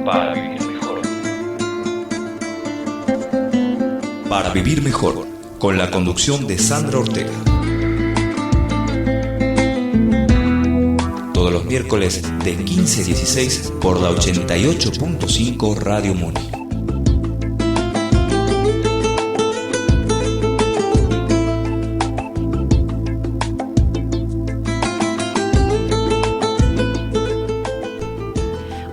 Para vivir mejor. Para vivir mejor, con la conducción de Sandra Ortega. Todos los miércoles de 15 a 16 por la 88.5 Radio Muni.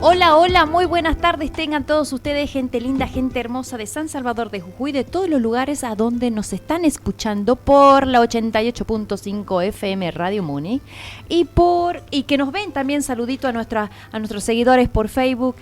Hola, hola, muy buenas tardes tengan todos ustedes, gente linda, gente hermosa de San Salvador de Jujuy, de todos los lugares a donde nos están escuchando por la 88.5 FM Radio Muni y que nos ven también. Saludito a nuestros seguidores por Facebook.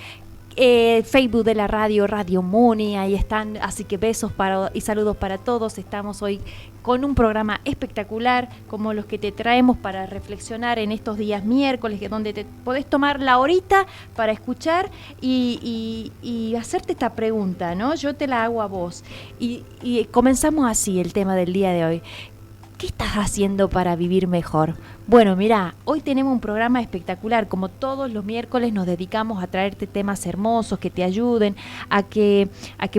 Facebook de la Radio Muni, ahí están, así que besos y saludos para todos. Estamos hoy con un programa espectacular como los que te traemos para reflexionar en estos días miércoles, donde te podés tomar la horita para escuchar y hacerte esta pregunta, ¿no? Yo te la hago a vos y comenzamos así el tema del día de hoy. ¿Qué estás haciendo para vivir mejor? Bueno, mira, hoy tenemos un programa espectacular. Como todos los miércoles nos dedicamos a traerte temas hermosos que te ayuden a que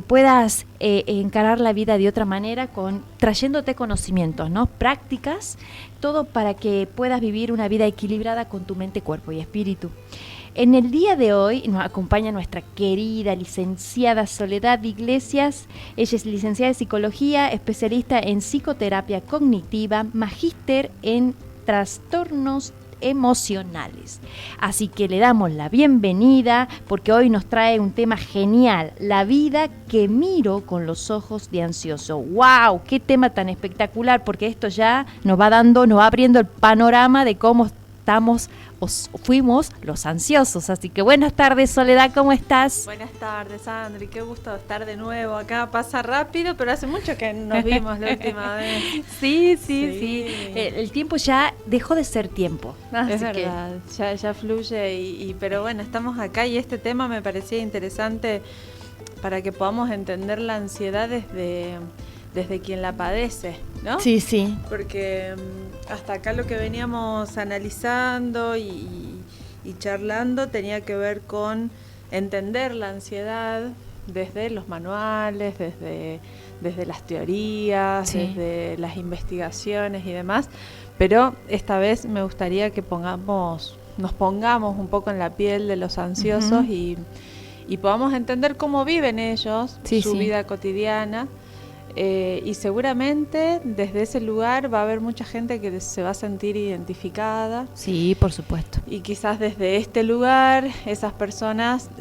puedas encarar la vida de otra manera, trayéndote conocimientos, ¿no? Prácticas, todo para que puedas vivir una vida equilibrada con tu mente, cuerpo y espíritu. En el día de hoy nos acompaña nuestra querida licenciada Soledad Iglesias. Ella es licenciada en Psicología, especialista en Psicoterapia Cognitiva, magíster en Trastornos Emocionales. Así que le damos la bienvenida porque hoy nos trae un tema genial, la vida que miro con los ojos de ansioso. ¡Wow! ¡Qué tema tan espectacular! Porque esto ya nos va abriendo el panorama de cómo fuimos los ansiosos. Así que buenas tardes, Soledad, ¿cómo estás? Buenas tardes, Sandri, qué gusto estar de nuevo acá. Pasa rápido, pero hace mucho que nos vimos la última vez. Sí. El tiempo ya dejó de ser tiempo. Es verdad, ya fluye, pero bueno, estamos acá y este tema me parecía interesante para que podamos entender la ansiedad desde quien la padece, ¿no? Sí. Porque hasta acá lo que veníamos analizando y charlando tenía que ver con entender la ansiedad desde los manuales, desde las teorías, sí, desde las investigaciones y demás, pero esta vez me gustaría que nos pongamos un poco en la piel de los ansiosos y podamos entender cómo viven ellos su vida cotidiana. Y seguramente desde ese lugar va a haber mucha gente que se va a sentir identificada. Sí, por supuesto. Y quizás desde este lugar esas personas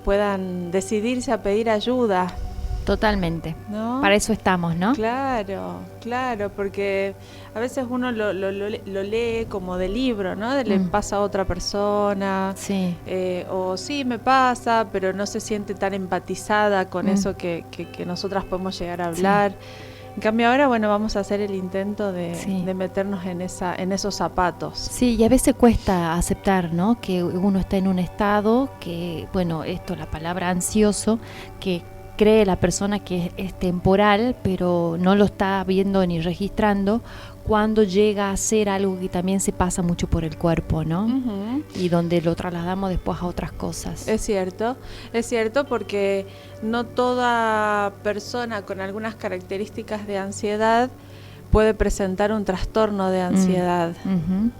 puedan decidirse a pedir ayuda. Totalmente, ¿no? Para eso estamos, ¿no? Claro, porque a veces uno lo lee como de libro, ¿no? Le pasa a otra persona, sí. O sí me pasa, pero no se siente tan empatizada con eso que nosotras podemos llegar a hablar. Sí. En cambio ahora, bueno, vamos a hacer el intento de meternos en esos zapatos. Sí, y a veces cuesta aceptar, ¿no? Que uno está en un estado que, bueno, la palabra ansioso, que cree la persona que es temporal, pero no lo está viendo ni registrando cuando llega a ser algo que también se pasa mucho por el cuerpo, ¿no? Uh-huh. Y donde lo trasladamos después a otras cosas. Es cierto porque no toda persona con algunas características de ansiedad puede presentar un trastorno de ansiedad. Uh-huh.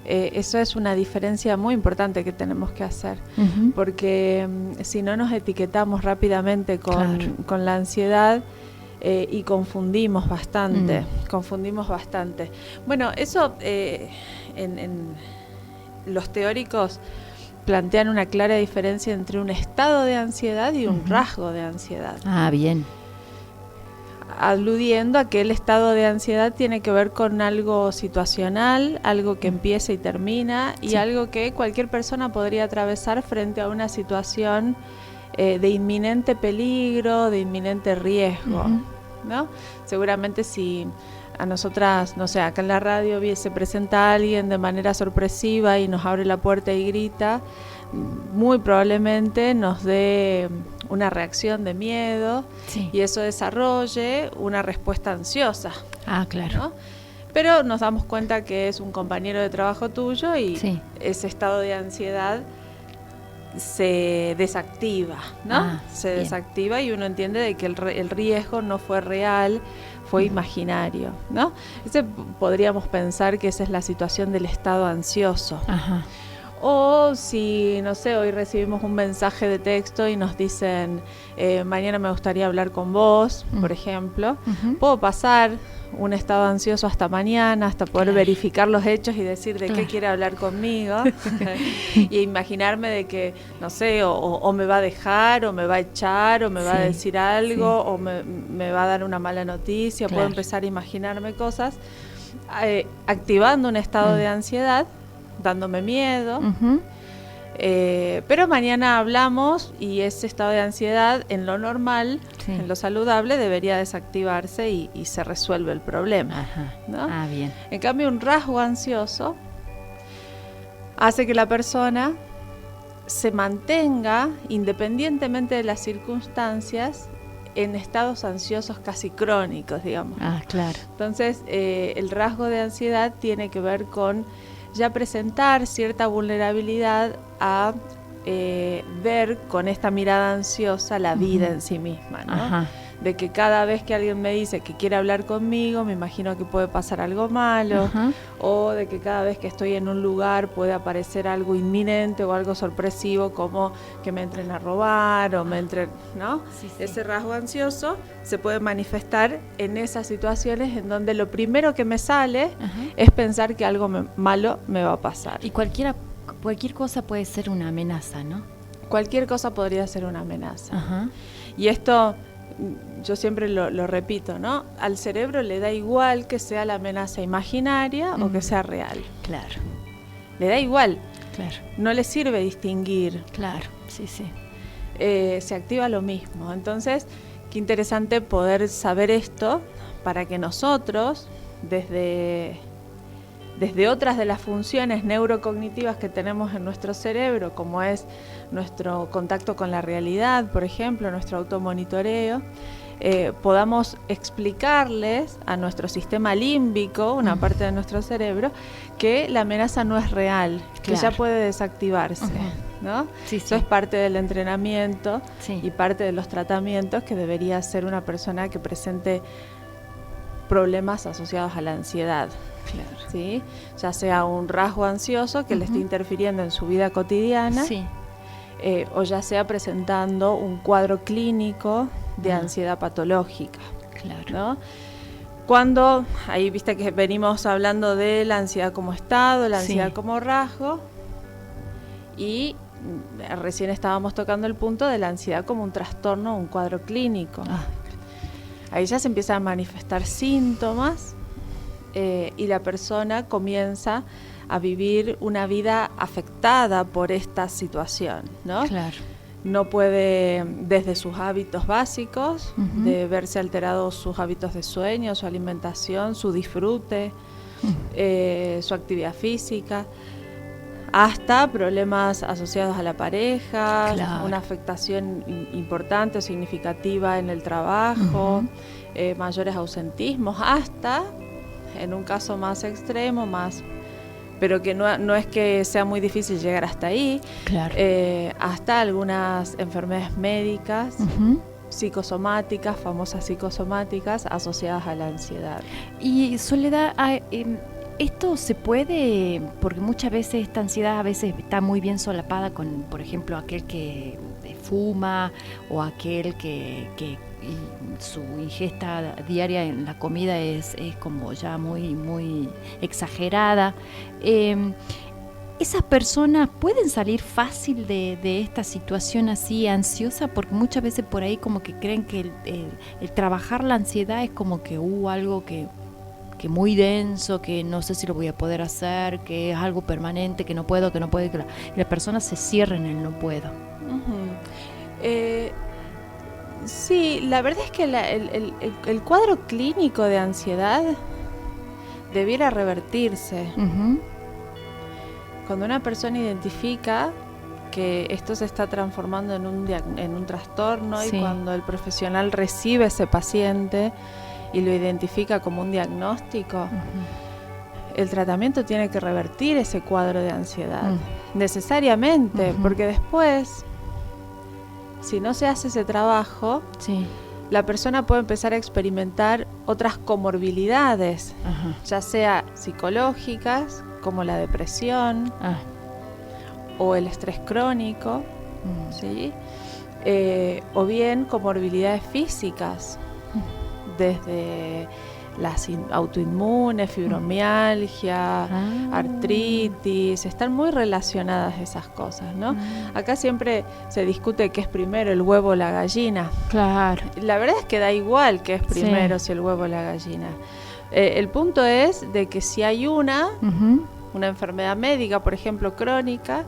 Eso es una diferencia muy importante que tenemos que hacer, porque si no nos etiquetamos rápidamente con la ansiedad y confundimos bastante. Bueno, eso en los teóricos plantean una clara diferencia entre un estado de ansiedad y un rasgo de ansiedad. Ah, bien. Aludiendo a que el estado de ansiedad tiene que ver con algo situacional, algo que empieza y termina, y algo que cualquier persona podría atravesar frente a una situación de inminente peligro, de inminente riesgo, ¿no? Seguramente si a nosotras, no sé, acá en la radio se presenta alguien de manera sorpresiva y nos abre la puerta y grita, muy probablemente nos dé una reacción de miedo y eso desarrolle una respuesta ansiosa. Ah, claro. ¿no? pero nos damos cuenta que es un compañero de trabajo tuyo y Sí. ese estado de ansiedad se desactiva, ¿no? Se bien. desactiva y uno entiende de que el riesgo no fue real, fue imaginario, ¿no? Podríamos pensar que esa es la situación del estado ansioso. Ajá. O si, no sé, hoy recibimos un mensaje de texto y nos dicen, mañana me gustaría hablar con vos, por ejemplo, puedo pasar un estado ansioso hasta mañana, hasta poder verificar los hechos y decir de qué quiere hablar conmigo y imaginarme de que, no sé, o me va a dejar, o me va a echar, o me va a decir algo, o me va a dar una mala noticia. Puedo empezar a imaginarme cosas, activando un estado de ansiedad, dándome miedo, pero mañana hablamos y ese estado de ansiedad en lo normal, en lo saludable, debería desactivarse y se resuelve el problema. Ajá. ¿No? Bien. En cambio, un rasgo ansioso hace que la persona se mantenga, independientemente de las circunstancias, en estados ansiosos casi crónicos, digamos. Claro. Entonces, el rasgo de ansiedad tiene que ver con ya presentar cierta vulnerabilidad a ver con esta mirada ansiosa la vida en sí misma, ¿no? Ajá. De que cada vez que alguien me dice que quiere hablar conmigo, me imagino que puede pasar algo malo, o de que cada vez que estoy en un lugar puede aparecer algo inminente o algo sorpresivo, como que me entren a robar o me entren, ¿no? Ese rasgo ansioso se puede manifestar en esas situaciones en donde lo primero que me sale es pensar que algo malo me va a pasar. Y cualquier cosa puede ser una amenaza, ¿no? Cualquier cosa podría ser una amenaza. Ajá. Y esto, yo siempre lo repito, ¿no? Al cerebro le da igual que sea la amenaza imaginaria o que sea real. Claro. Le da igual. Claro. No le sirve distinguir. Claro, sí. Se activa lo mismo. Entonces, qué interesante poder saber esto para que nosotros, desde otras de las funciones neurocognitivas que tenemos en nuestro cerebro, como es nuestro contacto con la realidad, por ejemplo, nuestro automonitoreo, podamos explicarles a nuestro sistema límbico, una parte de nuestro cerebro, que la amenaza no es real, que ya puede desactivarse, ¿no? Eso es parte del entrenamiento y parte de los tratamientos que debería hacer una persona que presente problemas asociados a la ansiedad. Claro. ¿Sí? Ya sea un rasgo ansioso que le esté interfiriendo en su vida cotidiana, o ya sea presentando un cuadro clínico de ansiedad patológica. Claro. ¿No? Cuando, ahí viste que venimos hablando de la ansiedad como estado, la ansiedad como rasgo, y recién estábamos tocando el punto de la ansiedad como un trastorno, un cuadro clínico. Ahí ya se empiezan a manifestar síntomas y la persona comienza a vivir una vida afectada por esta situación, ¿no? Claro. No puede, desde sus hábitos básicos, de verse alterados sus hábitos de sueño, su alimentación, su disfrute, su actividad física, hasta problemas asociados a la pareja, una afectación importante o significativa en el trabajo, mayores ausentismos, hasta, en un caso más extremo, pero que no es que sea muy difícil llegar hasta ahí, hasta algunas enfermedades médicas, psicosomáticas, famosas psicosomáticas, asociadas a la ansiedad. Y Soledad, esto se puede, porque muchas veces esta ansiedad a veces está muy bien solapada con, por ejemplo, aquel que fuma o aquel que su ingesta diaria en la comida es como ya muy exagerada. ¿Esas personas pueden salir fácil de esta situación así ansiosa? Porque muchas veces por ahí como que creen que el trabajar la ansiedad es como que algo que muy denso, que no sé si lo voy a poder hacer, que es algo permanente, que no puedo, que las personas se cierren en el no puedo. Sí, la verdad es que el cuadro clínico de ansiedad debiera revertirse. Cuando una persona identifica que esto se está transformando en un trastorno y cuando el profesional recibe ese paciente y lo identifica como un diagnóstico, el tratamiento tiene que revertir ese cuadro de ansiedad, necesariamente, porque después, si no se hace ese trabajo, la persona puede empezar a experimentar otras comorbilidades, ya sea psicológicas, como la depresión o el estrés crónico, ¿sí? O bien comorbilidades físicas, desde las autoinmunes, fibromialgia, artritis, están muy relacionadas esas cosas, ¿no? Acá siempre se discute qué es primero, el huevo o la gallina. Claro. La verdad es que da igual qué es primero, si el huevo o la gallina. El punto es de que si hay una enfermedad médica, por ejemplo, crónica,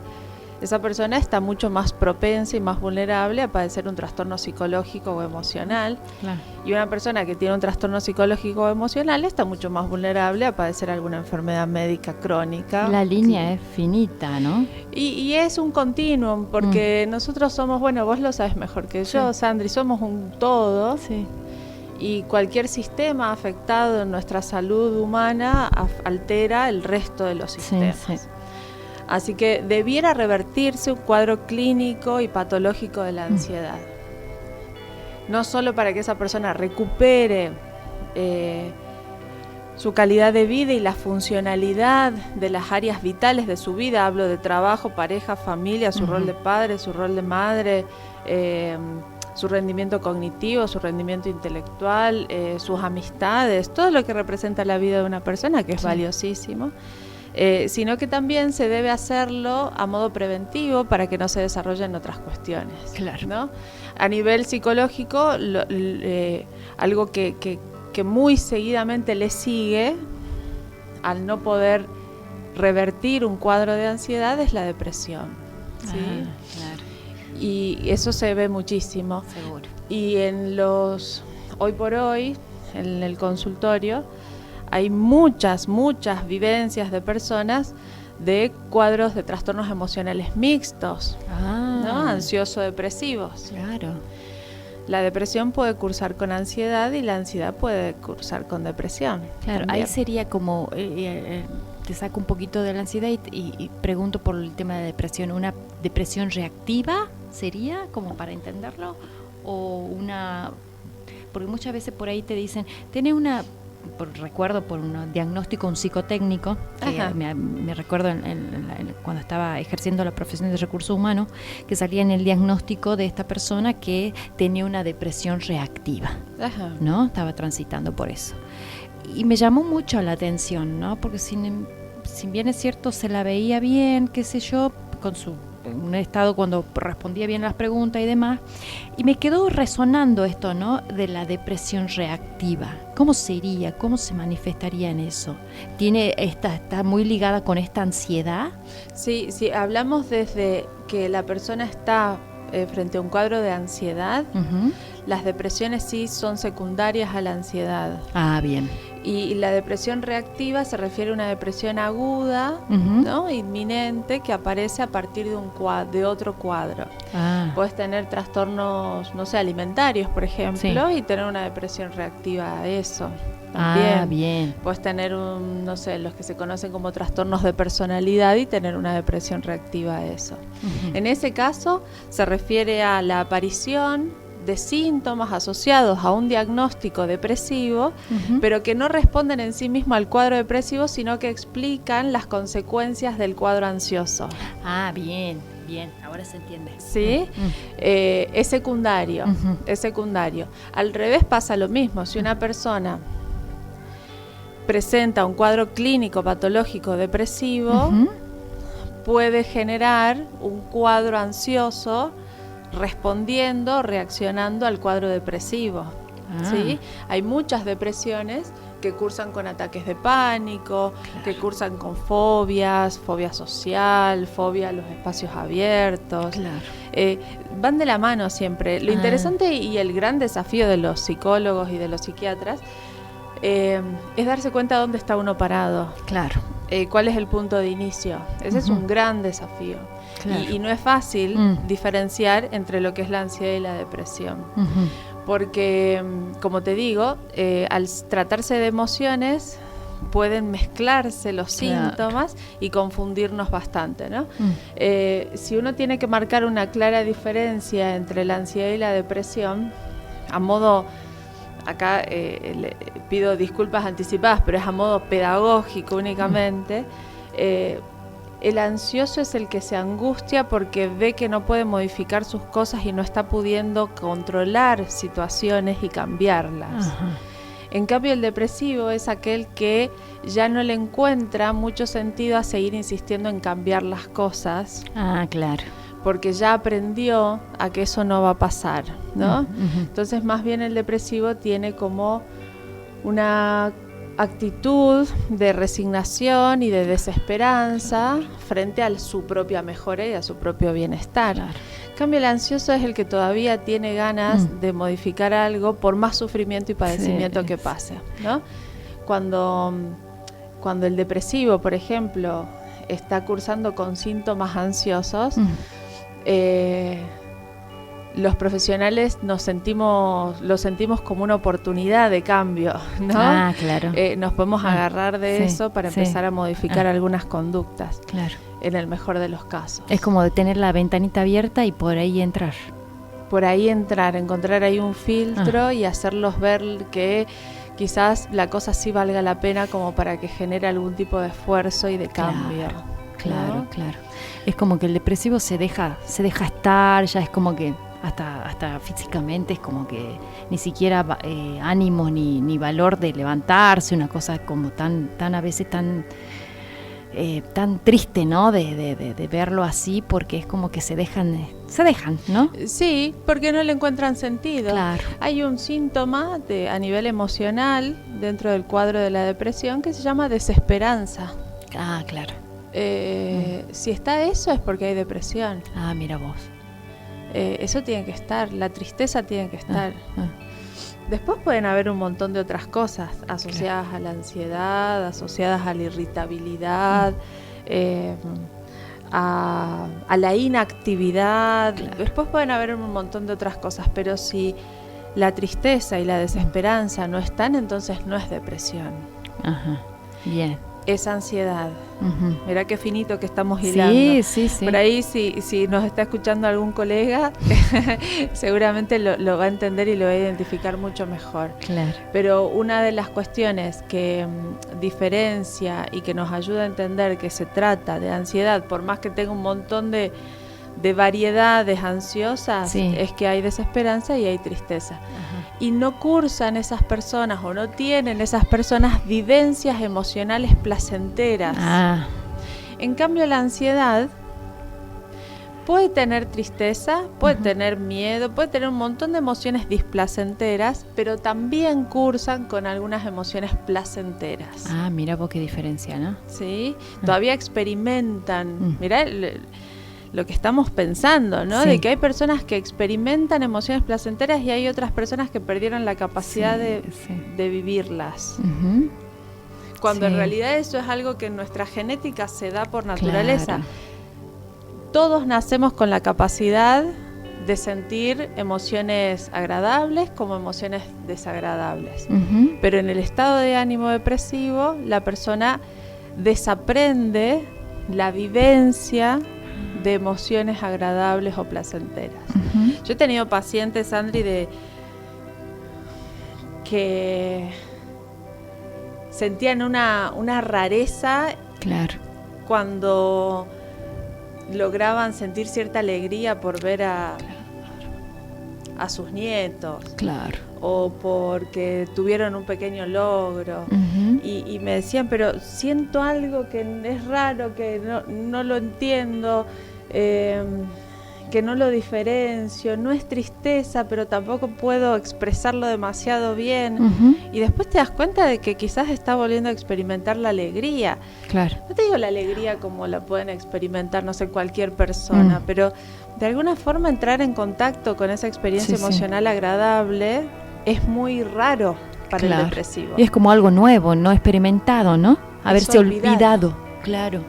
esa persona está mucho más propensa y más vulnerable a padecer un trastorno psicológico o emocional. Claro. Y una persona que tiene un trastorno psicológico o emocional está mucho más vulnerable a padecer alguna enfermedad médica crónica. La línea es finita, ¿no? Y es un continuum, porque nosotros somos, bueno, vos lo sabes mejor que yo, Sandri, somos un todo. Sí. Y cualquier sistema afectado en nuestra salud humana altera el resto de los sistemas. Sí. Así que debiera revertirse un cuadro clínico y patológico de la ansiedad. No solo para que esa persona recupere su calidad de vida y la funcionalidad de las áreas vitales de su vida, hablo de trabajo, pareja, familia, su rol de padre, su rol de madre, su rendimiento cognitivo, su rendimiento intelectual, sus amistades, todo lo que representa la vida de una persona, que es valiosísimo. Sino que también se debe hacerlo a modo preventivo para que no se desarrollen otras cuestiones. Claro. ¿No? A nivel psicológico, algo que muy seguidamente le sigue al no poder revertir un cuadro de ansiedad es la depresión. ¿Sí? Claro. Y eso se ve muchísimo. Seguro. Y hoy por hoy, en el consultorio, hay muchas vivencias de personas de cuadros de trastornos emocionales mixtos, ¿no? Ansioso-depresivos. Claro. La depresión puede cursar con ansiedad y la ansiedad puede cursar con depresión. Claro, también. Ahí sería como, te saco un poquito de la ansiedad y pregunto por el tema de depresión. ¿Una depresión reactiva sería, como para entenderlo? O porque muchas veces por ahí te dicen, tenés recuerdo por un diagnóstico, un psicotécnico, que me recuerdo cuando estaba ejerciendo la profesión de recursos humanos, que salía en el diagnóstico de esta persona que tenía una depresión reactiva, ¿no? Estaba transitando por eso. Y me llamó mucho la atención, ¿no? Porque si bien es cierto, se la veía bien, qué sé yo, con un estado cuando respondía bien a las preguntas y demás, y me quedó resonando esto, ¿no? De la depresión reactiva. ¿Cómo sería? ¿Cómo se manifestaría en eso? ¿Está muy ligada con esta ansiedad? Sí, hablamos desde que la persona está frente a un cuadro de ansiedad. Las depresiones sí son secundarias a la ansiedad. Ah, bien. Y la depresión reactiva se refiere a una depresión aguda, ¿no? Inminente, que aparece a partir de otro cuadro. Puedes tener trastornos, no sé, alimentarios, por ejemplo, y tener una depresión reactiva a eso. También. Bien. Puedes tener no sé, los que se conocen como trastornos de personalidad y tener una depresión reactiva a eso. En ese caso se refiere a la aparición de síntomas asociados a un diagnóstico depresivo, pero que no responden en sí mismo al cuadro depresivo, sino que explican las consecuencias del cuadro ansioso. Ah, bien, ahora se entiende. ¿Sí? Es secundario, es secundario. Al revés pasa lo mismo. Si una persona presenta un cuadro clínico patológico depresivo, puede generar un cuadro ansioso reaccionando al cuadro depresivo. ¿Sí? Hay muchas depresiones que cursan con ataques de pánico, que cursan con fobia social, fobia a los espacios abiertos. Van de la mano siempre. Lo interesante y el gran desafío de los psicólogos y de los psiquiatras es darse cuenta dónde está uno parado. Claro. ¿Cuál es el punto de inicio? Ese es un gran desafío. Claro. Y no es fácil diferenciar entre lo que es la ansiedad y la depresión. Porque, como te digo, al tratarse de emociones, pueden mezclarse los síntomas y confundirnos bastante, ¿no? Si uno tiene que marcar una clara diferencia entre la ansiedad y la depresión, a modo, acá le pido disculpas anticipadas, pero es a modo pedagógico únicamente, el ansioso es el que se angustia porque ve que no puede modificar sus cosas y no está pudiendo controlar situaciones y cambiarlas. Ajá. En cambio, el depresivo es aquel que ya no le encuentra mucho sentido a seguir insistiendo en cambiar las cosas. Ah, claro. Porque ya aprendió a que eso no va a pasar, ¿no? Entonces, más bien el depresivo tiene como una actitud de resignación y de desesperanza frente a su propia mejora y a su propio bienestar. Claro. En cambio, el ansioso es el que todavía tiene ganas de modificar algo por más sufrimiento y padecimiento que pase, ¿no? Cuando el depresivo, por ejemplo, está cursando con síntomas ansiosos, los profesionales lo sentimos como una oportunidad de cambio, ¿no? Ah, claro. Nos podemos agarrar de eso para empezar a modificar algunas conductas, claro, en el mejor de los casos. Es como de tener la ventanita abierta y por ahí entrar. Por ahí entrar, encontrar ahí un filtro y hacerlos ver que quizás la cosa sí valga la pena como para que genere algún tipo de esfuerzo y de cambio. Claro, ¿no? Claro. Es como que el depresivo se deja estar, ya es como que hasta físicamente es como que ni siquiera ánimo ni valor de levantarse, una cosa como tan a veces tan triste, ¿no? De verlo así, porque es como que se dejan, ¿no? Sí, porque no le encuentran sentido. Claro. Hay un síntoma a nivel emocional dentro del cuadro de la depresión que se llama desesperanza. Ah, claro. Si está eso es porque hay depresión. Ah, mira vos. Eso tiene que estar, la tristeza tiene que estar. Después pueden haber un montón de otras cosas asociadas a la ansiedad, asociadas a la irritabilidad, a la inactividad. Claro. Después pueden haber un montón de otras cosas, pero si la tristeza y la desesperanza no están, entonces no es depresión. Ajá. Bien. Es ansiedad. Mirá qué finito que estamos hilando. Sí. Por ahí, si nos está escuchando algún colega, seguramente lo va a entender y lo va a identificar mucho mejor. Claro. Pero una de las cuestiones que diferencia y que nos ayuda a entender que se trata de ansiedad, por más que tenga un montón de variedades ansiosas, es que hay desesperanza y hay tristeza. Ajá. Y no cursan esas personas o no tienen esas personas vivencias emocionales placenteras. Ah. En cambio, la ansiedad puede tener tristeza, puede tener miedo, puede tener un montón de emociones displacenteras, pero también cursan con algunas emociones placenteras. Ah, mira vos qué diferencia, ¿no? Sí, todavía experimentan. Mirá lo que estamos pensando, ¿no? De que hay personas que experimentan emociones placenteras y hay otras personas que perdieron la capacidad de vivirlas. Cuando en realidad eso es algo que en nuestra genética se da por naturaleza. Claro. Todos nacemos con la capacidad de sentir emociones agradables como emociones desagradables. Pero en el estado de ánimo depresivo, la persona desaprende la vivencia de emociones agradables o placenteras. Yo he tenido pacientes, Sandri, que sentían una rareza, claro, cuando lograban sentir cierta alegría por ver a sus nietos, claro, o porque tuvieron un pequeño logro. Y me decían, pero siento algo que es raro, que no lo entiendo, que no lo diferencio, no es tristeza, pero tampoco puedo expresarlo demasiado bien. Y después te das cuenta de que quizás está volviendo a experimentar la alegría. Claro. No te digo la alegría como la pueden experimentar, no sé, cualquier persona, pero de alguna forma entrar en contacto con esa experiencia emocional agradable es muy raro para el depresivo. Y es como algo nuevo, no experimentado, ¿no? Haberse olvidado. Claro.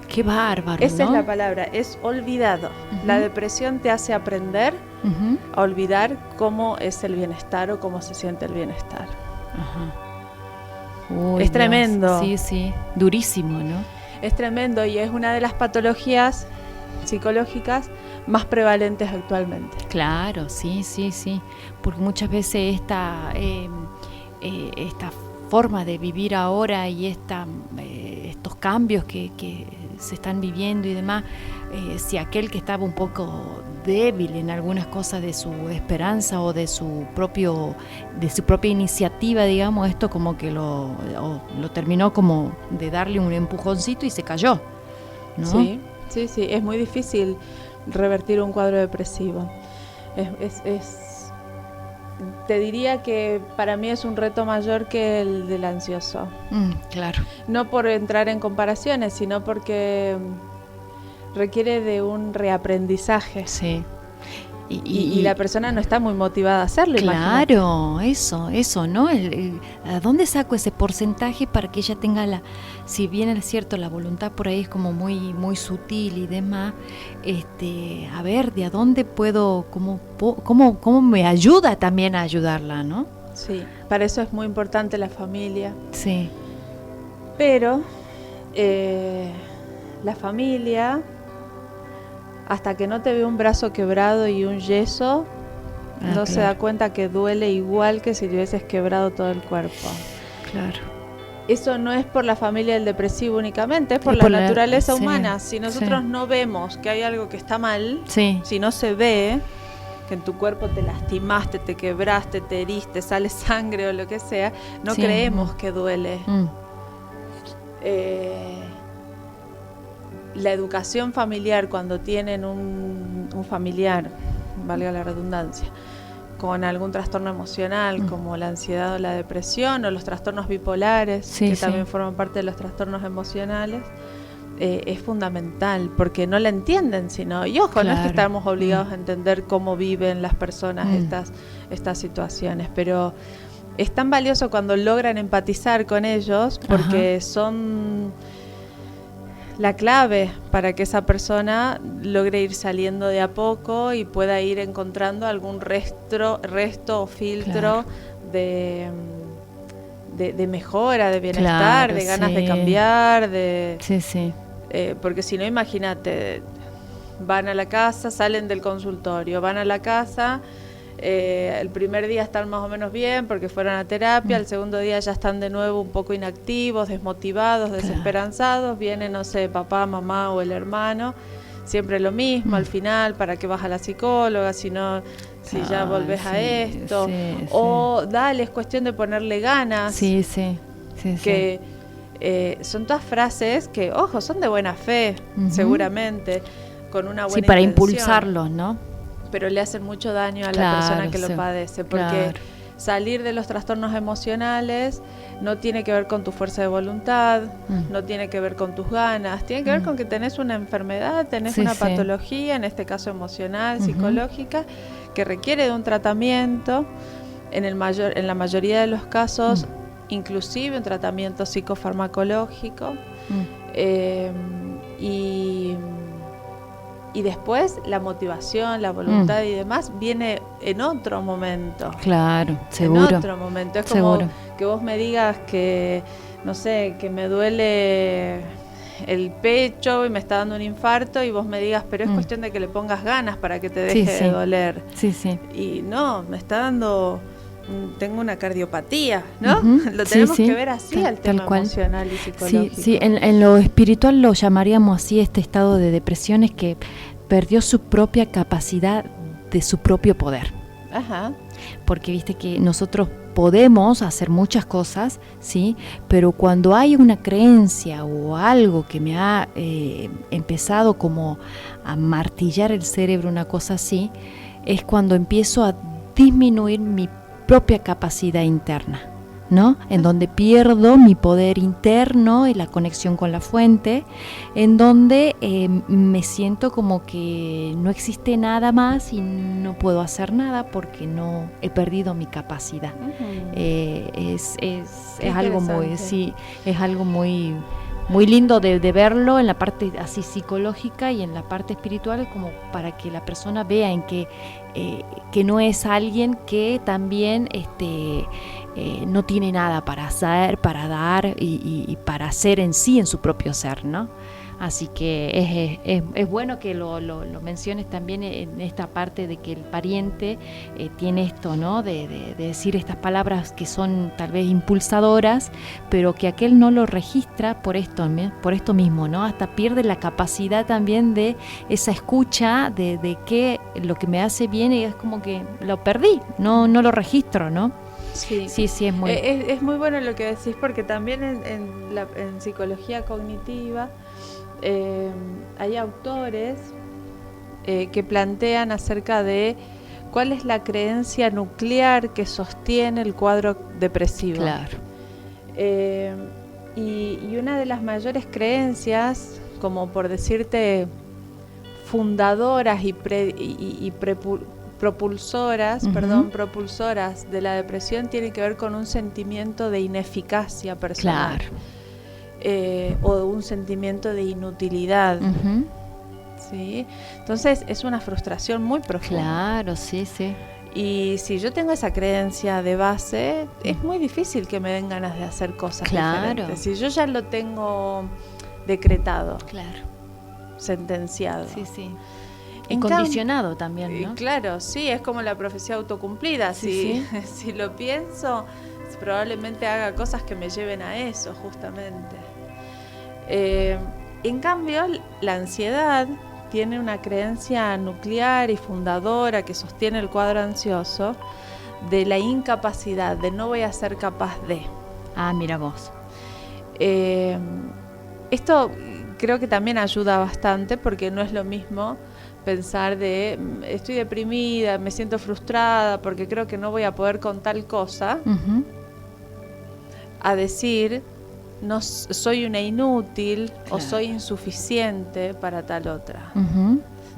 Qué bárbaro, Esa es la palabra, es olvidado. La depresión te hace aprender a olvidar cómo es el bienestar o cómo se siente el bienestar. Uy, Es Dios. tremendo. Sí, sí, durísimo, ¿no? Es tremendo y es una de las patologías psicológicas más prevalentes actualmente. Claro, sí, sí, sí, porque muchas veces esta forma de vivir ahora y estos cambios que se están viviendo y demás, si aquel que estaba un poco débil en algunas cosas de su esperanza o de su propia iniciativa, digamos, esto como que lo terminó como de darle un empujoncito y se cayó, ¿no? Sí, sí, sí, es muy difícil revertir un cuadro depresivo. Te diría que para mí es un reto mayor que el del ansioso. Claro. No por entrar en comparaciones, sino porque requiere de un reaprendizaje. Sí. Y la persona no está muy motivada a hacerlo. Claro, eso, ¿no? ¿A dónde saco ese porcentaje para que ella tenga si bien es cierto, la voluntad por ahí es como muy, muy sutil y demás, a ver, ¿de a dónde puedo, cómo me ayuda también a ayudarla, ¿no? Sí, para eso es muy importante la familia. Sí. Pero la familia, hasta que no te ve un brazo quebrado y un yeso, no se da cuenta que duele igual que si te hubieses quebrado todo el cuerpo. Claro. Eso no es por la familia del depresivo únicamente, es por la naturaleza humana. Si nosotros no vemos que hay algo que está mal, si no se ve que en tu cuerpo te lastimaste, te quebraste, te heriste, sale sangre o lo que sea, no creemos que duele. La educación familiar, cuando tienen un familiar, valga la redundancia, con algún trastorno emocional como la ansiedad o la depresión o los trastornos bipolares, que también forman parte de los trastornos emocionales, es fundamental porque no la entienden, sino, y ojo, no es que estamos obligados a entender cómo viven las personas estas situaciones, pero es tan valioso cuando logran empatizar con ellos porque son la clave para que esa persona logre ir saliendo de a poco y pueda ir encontrando algún resto o filtro de mejora, de bienestar, de ganas de cambiar, porque si no, imagínate, van a la casa, salen del consultorio, van a la casa, el primer día están más o menos bien porque fueron a terapia, el segundo día ya están de nuevo un poco inactivos, desmotivados, desesperanzados, viene, no sé, papá, mamá o el hermano, siempre lo mismo, al final, ¿para qué vas a la psicóloga si ya volvés a esto? Dale, es cuestión de ponerle ganas. Que son todas frases que, ojo, son de buena fe, seguramente, con una buena para intención, impulsarlos, ¿no? Pero le hacen mucho daño a la persona que lo padece, porque salir de los trastornos emocionales no tiene que ver con tu fuerza de voluntad, no tiene que ver con tus ganas, tiene que ver con que tenés una enfermedad, tenés una patología, en este caso emocional, psicológica, que requiere de un tratamiento, en la mayoría de los casos, inclusive un tratamiento psicofarmacológico, y después la motivación, la voluntad y demás viene en otro momento. Claro, seguro. En otro momento. Es como que vos me digas que, no sé, que me duele el pecho y me está dando un infarto y vos me digas, pero es cuestión de que le pongas ganas para que te deje de doler. Y no, me está dando... tengo una cardiopatía, ¿no? Lo tenemos que ver así, al tema emocional y psicológico. Sí, en lo espiritual lo llamaríamos así, este estado de depresión es que perdió su propia capacidad de su propio poder. Porque viste que nosotros podemos hacer muchas cosas, ¿sí? Pero cuando hay una creencia o algo que me ha empezado como a martillar el cerebro, una cosa así, es cuando empiezo a disminuir mi propia capacidad interna, ¿no? En donde pierdo mi poder interno y la conexión con la fuente, en donde me siento como que no existe nada más y no puedo hacer nada porque no he perdido mi capacidad. Es algo muy muy lindo de verlo en la parte así psicológica y en la parte espiritual, como para que la persona vea en que no es alguien que también no tiene nada para hacer, para dar y para hacer en sí, en su propio ser, ¿no? Así que es bueno que lo menciones también en esta parte de que el pariente tiene esto, ¿no? De decir estas palabras que son tal vez impulsadoras, pero que aquel no lo registra por esto mismo, ¿no? Hasta pierde la capacidad también de esa escucha de que lo que me hace bien es como que lo perdí, no lo registro, ¿no? Sí, es muy... Es muy bueno lo que decís, porque también en psicología cognitiva hay autores que plantean acerca de cuál es la creencia nuclear que sostiene el cuadro depresivo. Claro. Y una de las mayores creencias, como por decirte, fundadoras propulsoras de la depresión, tiene que ver con un sentimiento de ineficacia personal. Claro. O un sentimiento de inutilidad. ¿Sí? Entonces es una frustración muy profunda. Claro, sí. Y si yo tengo esa creencia de base, es muy difícil que me den ganas de hacer cosas diferentes. Si yo ya lo tengo decretado, sentenciado. Sí. Incondicionado también, ¿no? Claro, sí, es como la profecía autocumplida. Si lo pienso, probablemente haga cosas que me lleven a eso, justamente. En cambio, la ansiedad tiene una creencia nuclear y fundadora que sostiene el cuadro ansioso de la incapacidad, de no voy a ser capaz de. Ah, mira vos. Esto creo que también ayuda bastante, porque no es lo mismo pensar de estoy deprimida, me siento frustrada porque creo que no voy a poder con tal cosa, a decir no soy una inútil o soy insuficiente para tal otra.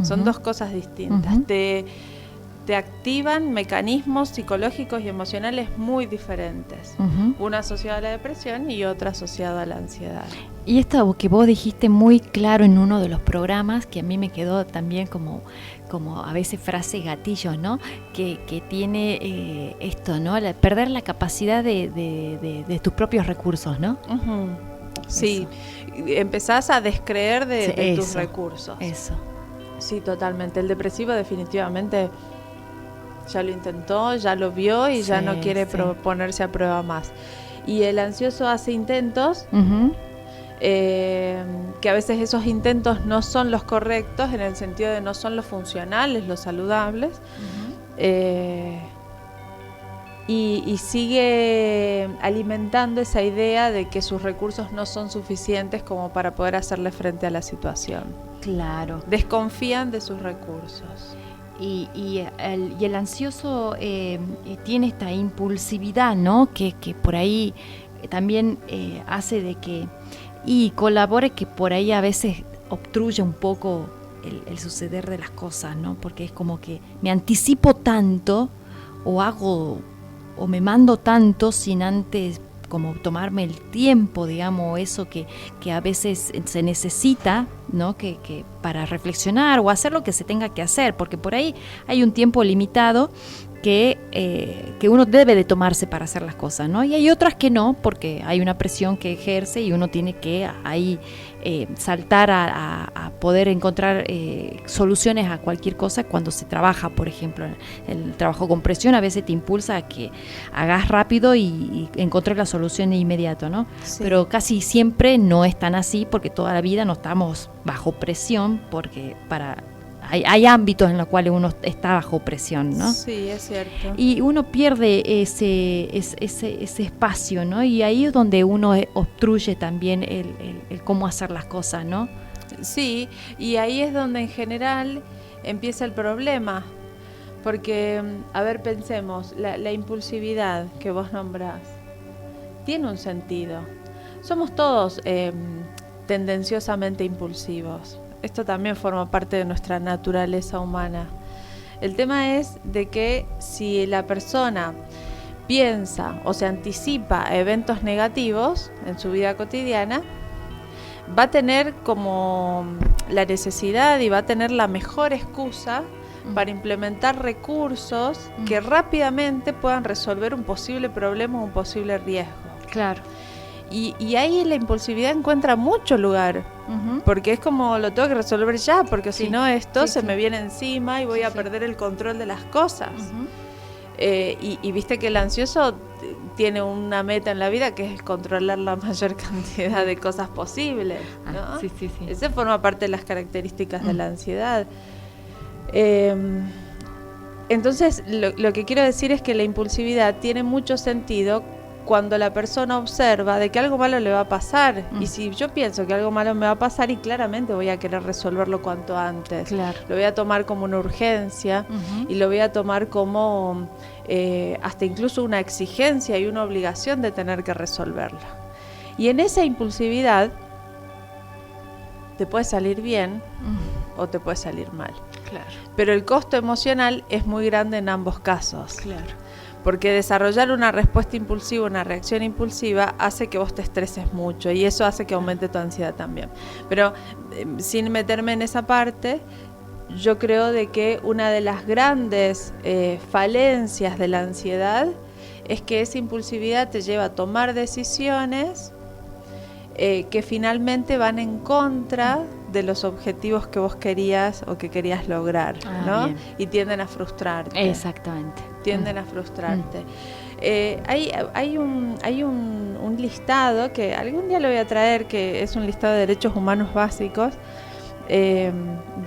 Son dos cosas distintas. Te activan mecanismos psicológicos y emocionales muy diferentes. Una asociada a la depresión y otra asociada a la ansiedad. Y esto que vos dijiste muy claro en uno de los programas, que a mí me quedó también como a veces frase gatillo, ¿no? Que tiene esto, ¿no? Perder la capacidad de tus propios recursos, ¿no? Sí, empezás a descreer de tus recursos. Eso. Sí, totalmente. El depresivo definitivamente ya lo intentó, ya lo vio y ya no quiere ponerse a prueba más. Y el ansioso hace intentos, que a veces esos intentos no son los correctos, en el sentido de no son los funcionales, los saludables, y sigue alimentando esa idea de que sus recursos no son suficientes como para poder hacerle frente a la situación. Claro. Desconfían de sus recursos. Y el ansioso tiene esta impulsividad, ¿no? Que por ahí también hace de que y colabore, que por ahí a veces obstruye un poco el suceder de las cosas, ¿no? Porque es como que me anticipo tanto o me mando tanto sin antes como tomarme el tiempo, digamos, eso que a veces se necesita, ¿no? Que para reflexionar o hacer lo que se tenga que hacer, porque por ahí hay un tiempo limitado que uno debe de tomarse para hacer las cosas, ¿no? Y hay otras que no, porque hay una presión que ejerce y uno tiene que ahí saltar a poder encontrar soluciones a cualquier cosa cuando se trabaja, por ejemplo. El trabajo con presión a veces te impulsa a que hagas rápido y encontrar la solución de inmediato, ¿no? Sí. Pero casi siempre no es tan así, porque toda la vida no estamos bajo presión, porque hay ámbitos en los cuales uno está bajo presión, ¿no? Sí, es cierto. Y uno pierde ese espacio, ¿no? Y ahí es donde uno obstruye también el cómo hacer las cosas, ¿no? Sí, y ahí es donde en general empieza el problema. Porque, a ver, pensemos, la impulsividad que vos nombrás tiene un sentido. Somos todos tendenciosamente impulsivos. Esto también forma parte de nuestra naturaleza humana. El tema es de que si la persona piensa o se anticipa a eventos negativos en su vida cotidiana, va a tener como la necesidad y va a tener la mejor excusa para implementar recursos que rápidamente puedan resolver un posible problema o un posible riesgo. Claro. Y ahí la impulsividad encuentra mucho lugar, porque es como lo tengo que resolver ya, porque si no esto se me viene encima y voy a perder el control de las cosas. Y viste que el ansioso tiene una meta en la vida que es controlar la mayor cantidad de cosas posibles, ¿no? Sí. Esa forma parte de las características de la ansiedad. Entonces, lo que quiero decir es que la impulsividad tiene mucho sentido cuando la persona observa de que algo malo le va a pasar. Y si yo pienso que algo malo me va a pasar, y claramente voy a querer resolverlo cuanto antes. Claro. Lo voy a tomar como una urgencia y lo voy a tomar como hasta incluso una exigencia y una obligación de tener que resolverla. Y en esa impulsividad te puede salir bien o te puede salir mal. Claro. Pero el costo emocional es muy grande en ambos casos. Claro. Porque desarrollar una respuesta impulsiva, una reacción impulsiva, hace que vos te estreses mucho y eso hace que aumente tu ansiedad también. Pero sin meterme en esa parte, yo creo de que una de las grandes falencias de la ansiedad es que esa impulsividad te lleva a tomar decisiones que finalmente van en contra de los objetivos que vos querías o que querías lograr, ¿no? Bien. Y tienden a frustrarte. Exactamente. Tienden a frustrarte. Hay un listado que algún día lo voy a traer, que es un listado de derechos humanos básicos,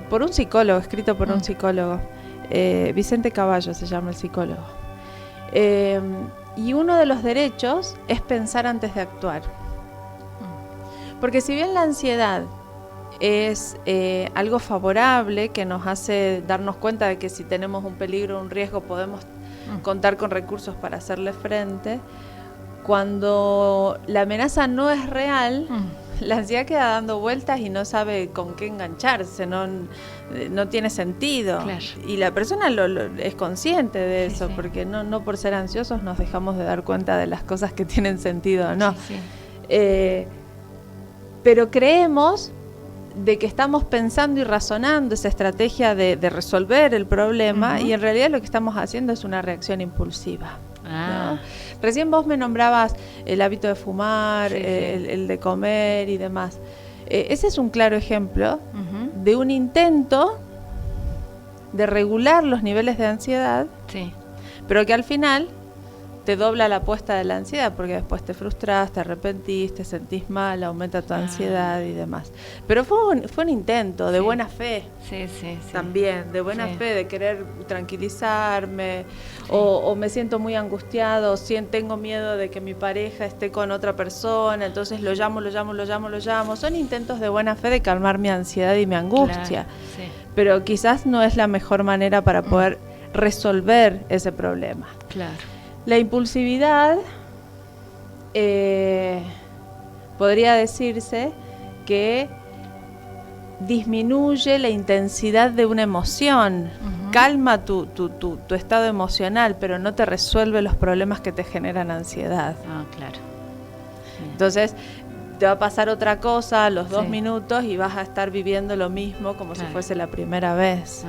por un psicólogo, escrito por un psicólogo. Vicente Caballo se llama el psicólogo. Y uno de los derechos es pensar antes de actuar. Porque si bien la ansiedad es algo favorable que nos hace darnos cuenta de que si tenemos un peligro, un riesgo, podemos contar con recursos para hacerle frente, cuando la amenaza no es real, la ansiedad queda dando vueltas y no sabe con qué engancharse, no tiene sentido. Claro. Y la persona es consciente de eso, porque no por ser ansiosos nos dejamos de dar cuenta de las cosas que tienen sentido o no. Pero creemos de que estamos pensando y razonando esa estrategia de resolver el problema, y en realidad lo que estamos haciendo es una reacción impulsiva. ¿No? Recién vos me nombrabas el hábito de fumar, el de comer y demás. Ese es un claro ejemplo de un intento de regular los niveles de ansiedad, pero que al final te dobla la apuesta de la ansiedad, porque después te frustras, te arrepentís, te sentís mal, aumenta tu ansiedad y demás. Pero fue un intento de buena fe, también, de buena fe, de querer tranquilizarme, o me siento muy angustiado, tengo miedo de que mi pareja esté con otra persona, entonces lo llamo. Son intentos de buena fe de calmar mi ansiedad y mi angustia, pero quizás no es la mejor manera para poder resolver ese problema. Claro. La impulsividad podría decirse que disminuye la intensidad de una emoción, calma tu estado emocional, pero no te resuelve los problemas que te generan ansiedad. Claro. Entonces te va a pasar otra cosa a los 2 minutos y vas a estar viviendo lo mismo como si fuese la primera vez.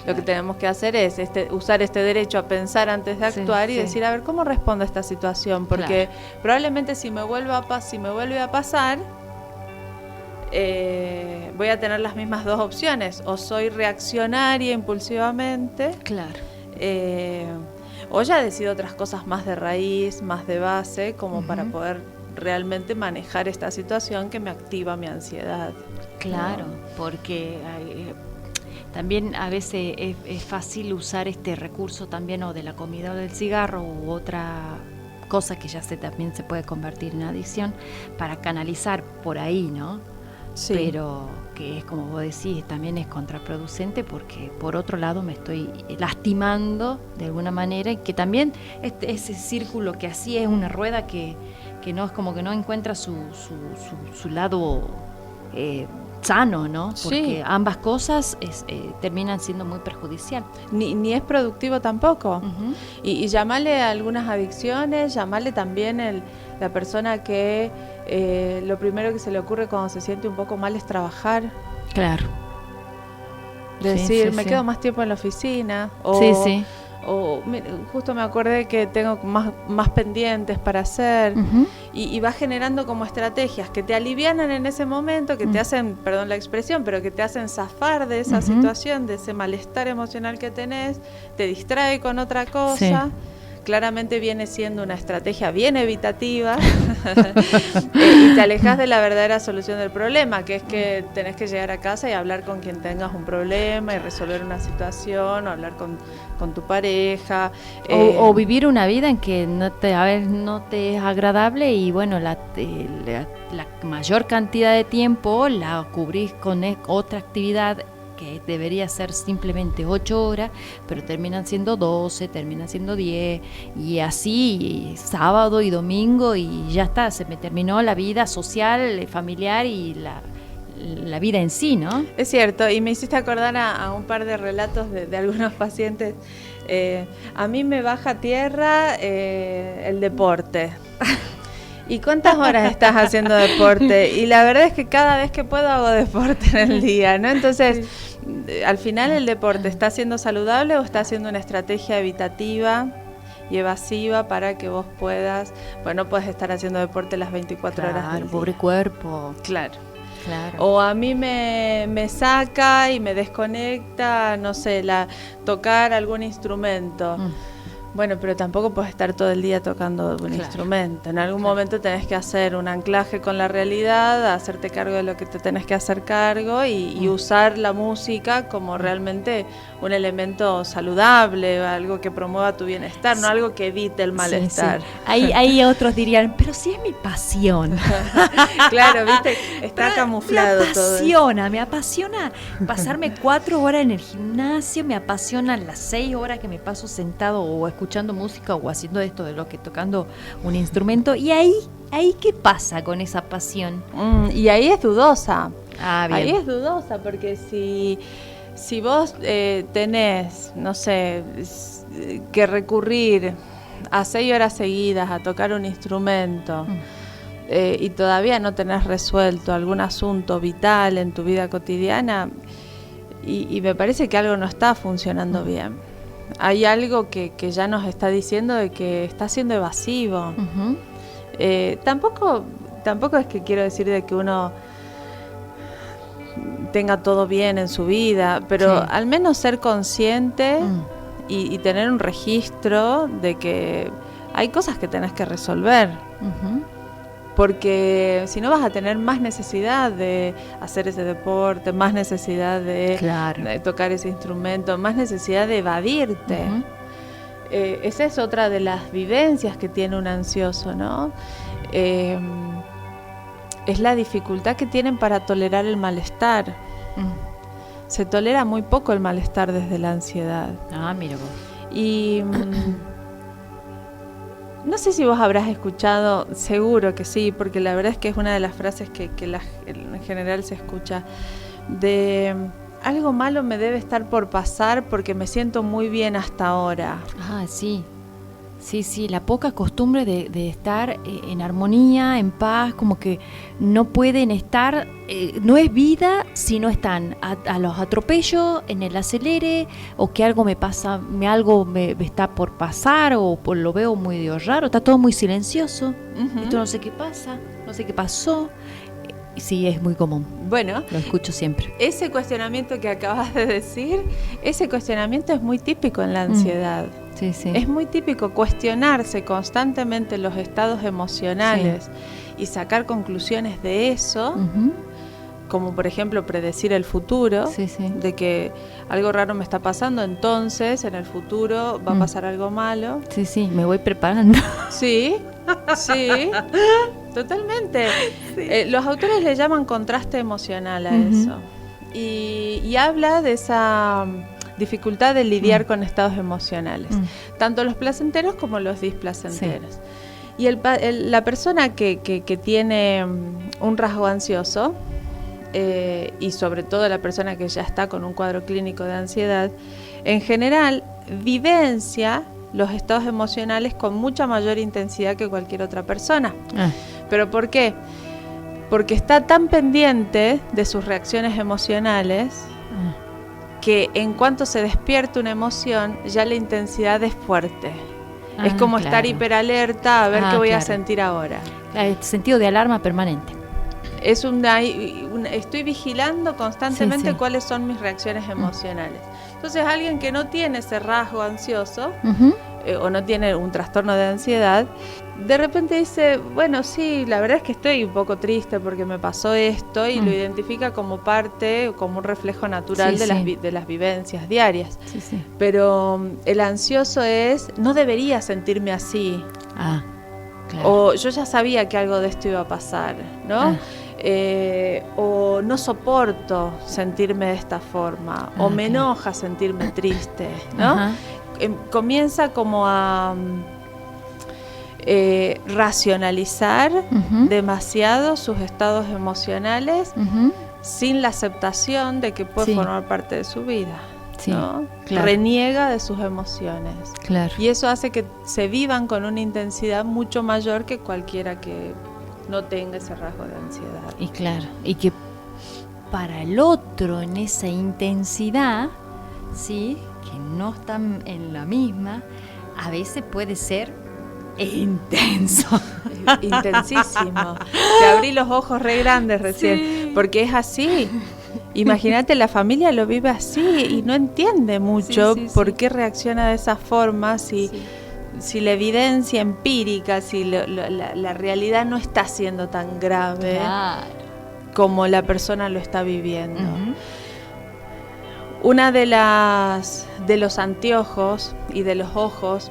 Lo que tenemos que hacer es usar este derecho a pensar antes de actuar y decir, a ver, ¿cómo respondo a esta situación? Porque probablemente si me vuelve a pasar, voy a tener las mismas 2 opciones. O soy reaccionaria impulsivamente, o ya decido otras cosas más de raíz, más de base, como para poder realmente manejar esta situación que me activa mi ansiedad. Claro, porque también a veces es fácil usar este recurso también, o de la comida o del cigarro u otra cosa que ya también se puede convertir en adicción, para canalizar por ahí, ¿no? Sí. Pero que es, como vos decís, también es contraproducente, porque por otro lado me estoy lastimando de alguna manera, y que también ese círculo que así es una rueda que no es como que no encuentra su lado sano, ¿no? Porque ambas cosas terminan siendo muy perjudicial. Ni es productivo tampoco. Y llamarle a algunas adicciones, llamarle también la persona que lo primero que se le ocurre cuando se siente un poco mal es trabajar. Claro. Decir, sí, me sí. quedo más tiempo en la oficina. Sí. Justo me acordé que tengo más pendientes para hacer. Ujú. Y vas generando como estrategias que te alivianan en ese momento, que te hacen, perdón la expresión, pero que te hacen zafar de esa situación, de ese malestar emocional que tenés, te distrae con otra cosa. Sí. Claramente viene siendo una estrategia bien evitativa y te alejas de la verdadera solución del problema, que es que tenés que llegar a casa y hablar con quien tengas un problema y resolver una situación, o hablar con tu pareja. O vivir una vida en que no te es agradable y bueno, la mayor cantidad de tiempo la cubrís con otra actividad que debería ser simplemente 8 horas, pero terminan siendo 12, terminan siendo 10, y así sábado y domingo, y ya está, se me terminó la vida social, familiar y la vida en sí, ¿no? Es cierto, y me hiciste acordar a un par de relatos de algunos pacientes. A mí me baja tierra el deporte. ¿Y cuántas horas estás haciendo deporte? Y la verdad es que cada vez que puedo hago deporte en el día, ¿no? Entonces, al final el deporte, ¿está siendo saludable o está siendo una estrategia evitativa y evasiva para que vos puedas, bueno, puedes estar haciendo deporte las 24 horas del día? Pobre cuerpo. Claro. Claro. O a mí me saca y me desconecta, no sé, tocar algún instrumento. Bueno, pero tampoco puedes estar todo el día tocando un instrumento. En algún momento tenés que hacer un anclaje con la realidad, hacerte cargo de lo que te tenés que hacer cargo y usar la música como realmente un elemento saludable, algo que promueva tu bienestar, no algo que evite el malestar. Sí. Ahí otros dirían, pero si es mi pasión. Claro, viste, está camuflado todo. Me apasiona pasarme 4 horas en el gimnasio, me apasionan las 6 horas que me paso sentado o escuchando música o haciendo esto de lo que tocando un instrumento. Y ahí ¿qué pasa con esa pasión? Y ahí es dudosa. Bien. Ahí es dudosa porque si vos tenés, no sé, que recurrir a 6 horas seguidas a tocar un instrumento y todavía no tenés resuelto algún asunto vital en tu vida cotidiana, y me parece que algo no está funcionando bien. Hay algo que ya nos está diciendo de que está siendo evasivo. Tampoco es que quiero decir de que uno tenga todo bien en su vida, pero al menos ser consciente y tener un registro de que hay cosas que tenés que resolver. Porque si no vas a tener más necesidad de hacer ese deporte, más necesidad de tocar ese instrumento, más necesidad de evadirte. Esa es otra de las vivencias que tiene un ansioso, ¿no? Es la dificultad que tienen para tolerar el malestar. Se tolera muy poco el malestar desde la ansiedad. Mira vos. Y no sé si vos habrás escuchado, seguro que sí, porque la verdad es que es una de las frases que en general se escucha, de algo malo me debe estar por pasar porque me siento muy bien hasta ahora. Sí. Sí, la poca costumbre de estar en armonía, en paz, como que no pueden estar, no es vida si no están a los atropellos, en el acelere, o que algo me pasa, algo me está por pasar, o lo veo muy raro, está todo muy silencioso, esto no sé qué pasa, no sé qué pasó. Sí, es muy común. Bueno, lo escucho siempre. Ese cuestionamiento que acabas de decir, ese cuestionamiento es muy típico en la ansiedad. Sí. Es muy típico cuestionarse constantemente los estados emocionales y sacar conclusiones de eso, como por ejemplo predecir el futuro, de que algo raro me está pasando, entonces en el futuro va a pasar algo malo. Sí, me voy preparando. Sí, totalmente. Los autores le llaman contraste emocional a eso. Y habla de esa dificultad de lidiar con estados emocionales, tanto los placenteros como los displacenteros. Y la persona que tiene un rasgo ansioso, y sobre todo la persona que ya está con un cuadro clínico de ansiedad, en general vivencia los estados emocionales con mucha mayor intensidad que cualquier otra persona. ¿Pero por qué? Porque está tan pendiente de sus reacciones emocionales que en cuanto se despierta una emoción, ya la intensidad es fuerte. Es como estar hiperalerta a ver qué voy a sentir ahora. El sentido de alarma permanente. Es estoy vigilando constantemente cuáles son mis reacciones emocionales. Entonces, alguien que no tiene ese rasgo ansioso o no tiene un trastorno de ansiedad, de repente dice, bueno, sí, la verdad es que estoy un poco triste porque me pasó esto, y lo identifica como parte, como un reflejo natural de las vivencias diarias. Pero el ansioso no debería sentirme así. Claro. O yo ya sabía que algo de esto iba a pasar, ¿no? O no soporto sentirme de esta forma, o me enoja sentirme triste, ¿no? Comienza como a racionalizar demasiado sus estados emocionales sin la aceptación de que puede formar parte de su vida. ¿No? Claro. Reniega de sus emociones. Claro. Y eso hace que se vivan con una intensidad mucho mayor que cualquiera que no tenga ese rasgo de ansiedad. Y claro, y que para el otro en esa intensidad, ¿sí? Que no están en la misma, a veces puede ser intenso. Intensísimo. Te abrí los ojos re grandes recién, porque es así. Imagínate, la familia lo vive así y no entiende mucho por qué reacciona de esa forma, si la evidencia empírica, si la realidad no está siendo tan grave como la persona lo está viviendo. Una de los anteojos y de los ojos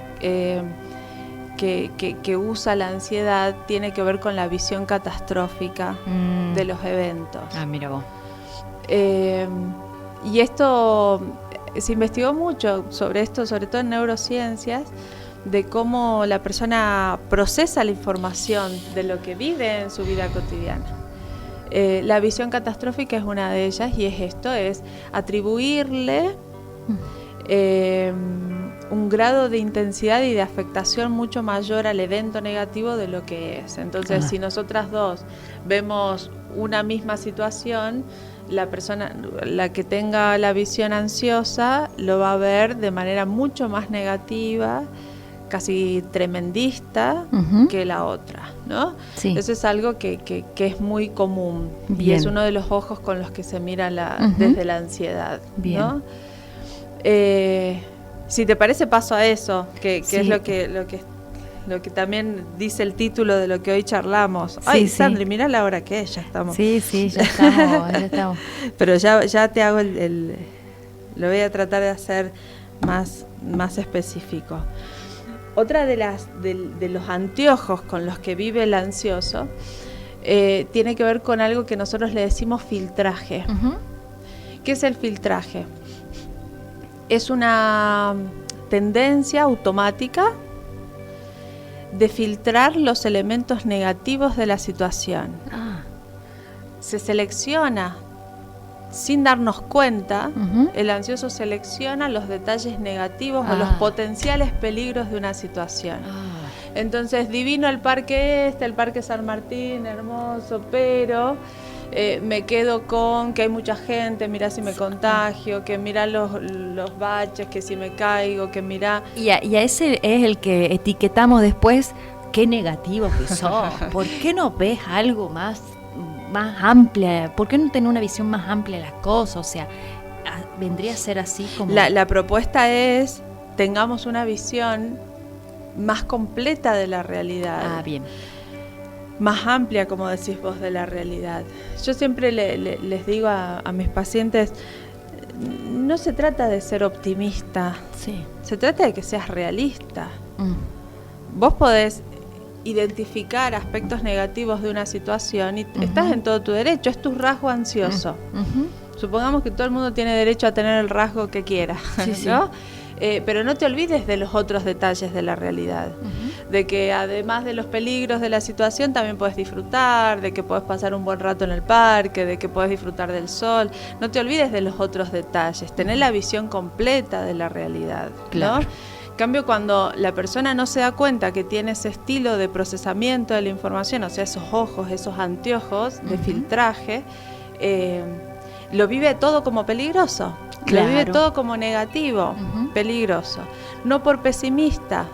que usa la ansiedad tiene que ver con la visión catastrófica de los eventos. Mira vos. Y esto se investigó mucho sobre esto, sobre todo en neurociencias, de cómo la persona procesa la información de lo que vive en su vida cotidiana. La visión catastrófica es una de ellas, y es atribuirle un grado de intensidad y de afectación mucho mayor al evento negativo de lo que es. Entonces, si nosotras dos vemos una misma situación, la persona, la que tenga la visión ansiosa, lo va a ver de manera mucho más negativa, casi tremendista, que la otra, ¿no? Sí. Eso es algo que es muy común. Bien. Y es uno de los ojos con los que se mira desde la ansiedad. Bien. ¿No? Si te parece, paso a eso, que es lo que también dice el título de lo que hoy charlamos. Ay, Sandri, mirá la hora que es, ya estamos. Sí, ya estamos. Pero ya te hago lo voy a tratar de hacer más específico. Otra de los anteojos con los que vive el ansioso tiene que ver con algo que nosotros le decimos filtraje. ¿Qué es el filtraje? Es una tendencia automática de filtrar los elementos negativos de la situación. Se selecciona, sin darnos cuenta, el ansioso selecciona los detalles negativos o los potenciales peligros de una situación. Entonces, divino el parque San Martín, hermoso, pero me quedo con que hay mucha gente, mirá si me contagio, que mirá los baches, que si me caigo, que mirá... Y a ese es el que etiquetamos después, qué negativo que sos, ¿por qué no ves algo más amplia? ¿Por qué no tener una visión más amplia de las cosas? O sea, vendría a ser así como... La propuesta es, tengamos una visión más completa de la realidad. Bien. Más amplia, como decís vos, de la realidad. Yo siempre les digo a mis pacientes, no se trata de ser optimista, se trata de que seas realista. Vos podés identificar aspectos negativos de una situación y estás en todo tu derecho, es tu rasgo ansioso. Supongamos que todo el mundo tiene derecho a tener el rasgo que quiera, ¿no? Pero no te olvides de los otros detalles de la realidad, de que además de los peligros de la situación también puedes disfrutar, de que puedes pasar un buen rato en el parque, de que puedes disfrutar del sol. No te olvides de los otros detalles, tener la visión completa de la realidad, ¿no? Claro. En cambio, cuando la persona no se da cuenta que tiene ese estilo de procesamiento de la información, o sea, esos ojos, esos anteojos de filtraje, lo vive todo como peligroso. Claro. Lo vive todo como negativo, Ujú. peligroso. No por pesimista,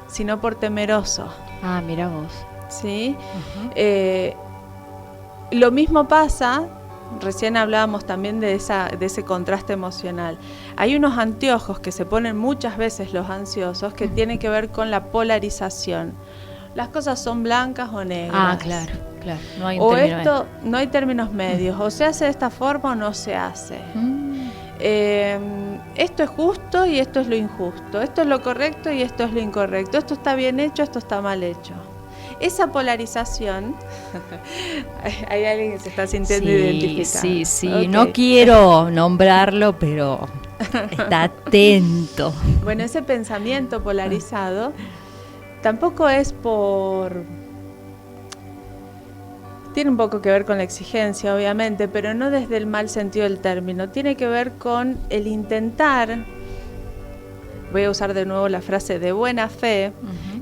sino por temeroso. Ah, mira vos. ¿Sí? Ujú. Lo mismo pasa, recién hablábamos también de ese contraste emocional. Hay unos anteojos que se ponen muchas veces los ansiosos que tienen que ver con la polarización. Las cosas son blancas o negras. Ah, claro. No hay un O término esto, no hay términos medios. O se hace de esta forma o no se hace. Esto es justo y esto es lo injusto. Esto es lo correcto y esto es lo incorrecto. Esto está bien hecho, esto está mal hecho. Esa polarización, hay alguien que se está sintiendo identificado. Sí. Okay. No quiero nombrarlo, pero está atento. Bueno, ese pensamiento polarizado tampoco es por... Tiene un poco que ver con la exigencia, obviamente, pero no desde el mal sentido del término. Tiene que ver con el intentar, voy a usar de nuevo la frase de buena fe,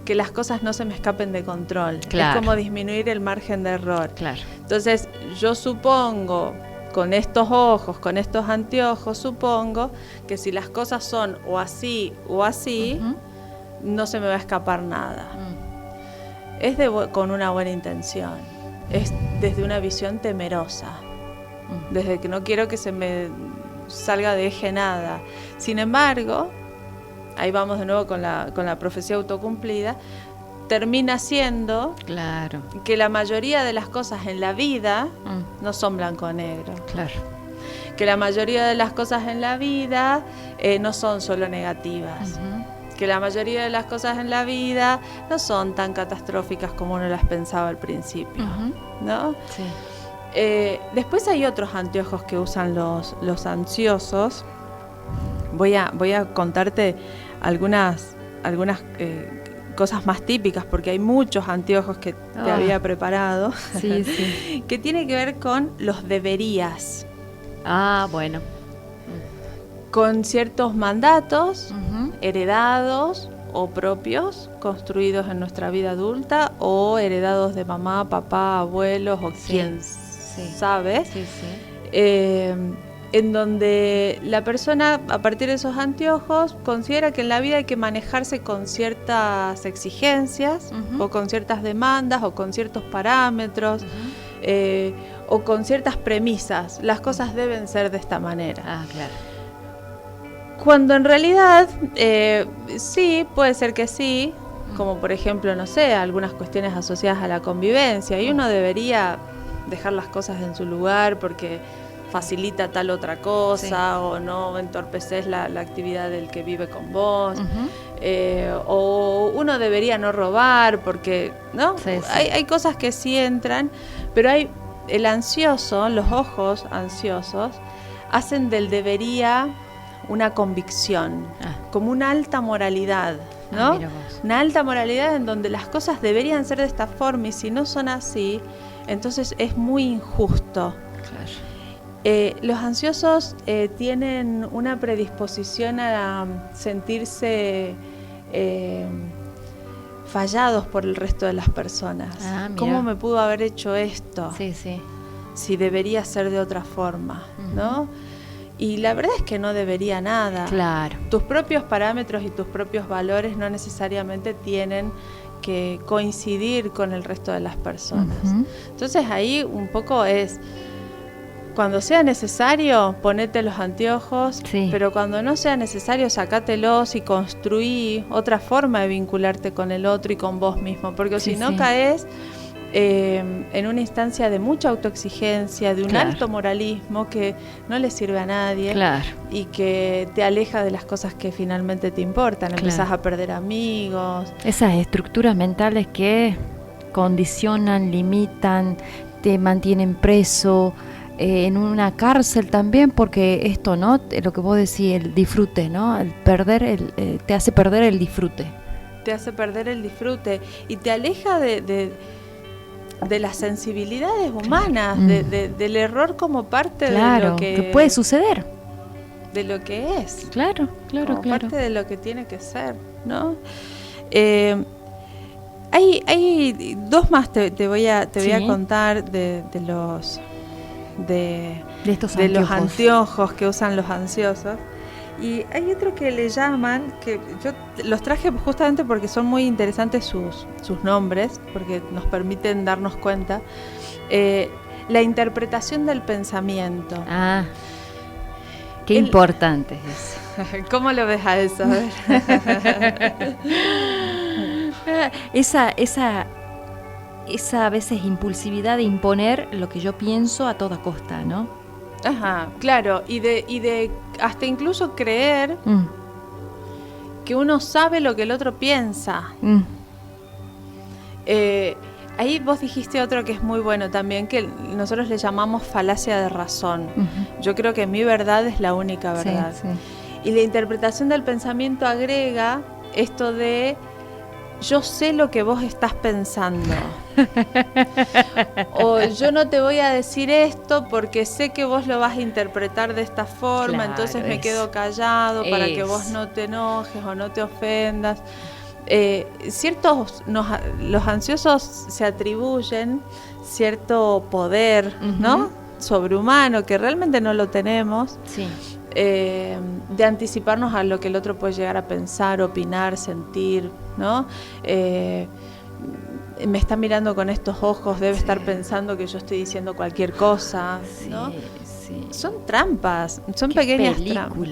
que las cosas no se me escapen de control. Claro. Es como disminuir el margen de error. Claro. Entonces, yo supongo, con estos ojos, con estos anteojos, supongo que si las cosas son o así, no se me va a escapar nada. Es con una buena intención. Es desde una visión temerosa, desde que no quiero que se me salga de eje nada. Sin embargo, ahí vamos de nuevo con la profecía autocumplida, termina siendo Claro. que la mayoría de las cosas en la vida no son blanco o negro. Claro. Que la mayoría de las cosas en la vida no son solo negativas. Que la mayoría de las cosas en la vida no son tan catastróficas como uno las pensaba al principio, ¿no? Sí. Después hay otros anteojos que usan los ansiosos. Voy a contarte algunas cosas más típicas, porque hay muchos anteojos que te había preparado, Sí. que tiene que ver con los deberías, Ah, bueno. con ciertos mandatos heredados o propios, construidos en nuestra vida adulta, o heredados de mamá, papá, abuelos o quien sabe. Sí. En donde la persona, a partir de esos anteojos, considera que en la vida hay que manejarse con ciertas exigencias, o con ciertas demandas, o con ciertos parámetros, o con ciertas premisas. Las cosas deben ser de esta manera. Ah, claro. Cuando en realidad, sí, puede ser que sí, como por ejemplo, no sé, algunas cuestiones asociadas a la convivencia, y uno debería dejar las cosas en su lugar porque facilita tal otra cosa, o no entorpeces la actividad del que vive con vos, o uno debería no robar porque, ¿no? Sí. Hay cosas que sí entran, pero hay el ansioso, los ojos ansiosos, hacen del debería una convicción, como una alta moralidad, ¿no? Mira vos. Una alta moralidad en donde las cosas deberían ser de esta forma, y si no son así, entonces es muy injusto. Claro. Los ansiosos tienen una predisposición a sentirse fallados por el resto de las personas. Ah, mira. ¿Cómo me pudo haber hecho esto? Sí. Si debería ser de otra forma, ¿no? Y la verdad es que no debería nada. Claro. Tus propios parámetros y tus propios valores no necesariamente tienen que coincidir con el resto de las personas. Entonces ahí un poco es, cuando sea necesario, ponete los anteojos, pero cuando no sea necesario, sacátelos y construí otra forma de vincularte con el otro y con vos mismo, porque si no caes en una instancia de mucha autoexigencia, de un alto moralismo que no le sirve a nadie, y que te aleja de las cosas que finalmente te importan. Empezás a perder amigos. Esas estructuras mentales que condicionan, limitan, te mantienen preso, en una cárcel también, porque esto, ¿no? Lo que vos decís, el disfrute, ¿no? El perder, te hace perder el disfrute. Te hace perder el disfrute y te aleja de las sensibilidades humanas, del error como parte de lo que puede suceder, de lo que es, claro, parte de lo que tiene que ser, ¿no? Hay dos más te voy a contar de de estos de los anteojos. anteojos que usan los ansiosos. Y hay otro que le llaman, que yo los traje justamente porque son muy interesantes sus nombres, porque nos permiten darnos cuenta. La interpretación del pensamiento. Ah, qué importante es eso. ¿Cómo lo ves a eso? A ver. Esa a veces impulsividad de imponer lo que yo pienso a toda costa, ¿no? Ajá, claro, y de hasta incluso creer que uno sabe lo que el otro piensa. Ahí vos dijiste otro que es muy bueno también, que nosotros le llamamos falacia de razón. Yo creo que mi verdad es la única verdad. Sí, sí. Y la interpretación del pensamiento agrega esto de yo sé lo que vos estás pensando. O yo no te voy a decir esto porque sé que vos lo vas a interpretar de esta forma, Claro, entonces me quedo callado para que vos no te enojes o no te ofendas. Los ansiosos se atribuyen cierto poder, ¿no? Sobrehumano, que realmente no lo tenemos. Sí. De anticiparnos a lo que el otro puede llegar a pensar, opinar, sentir, ¿no? Me está mirando con estos ojos, debe estar pensando que yo estoy diciendo cualquier cosa, ¿no? Sí. Son trampas, son Qué pequeñas película, trampas.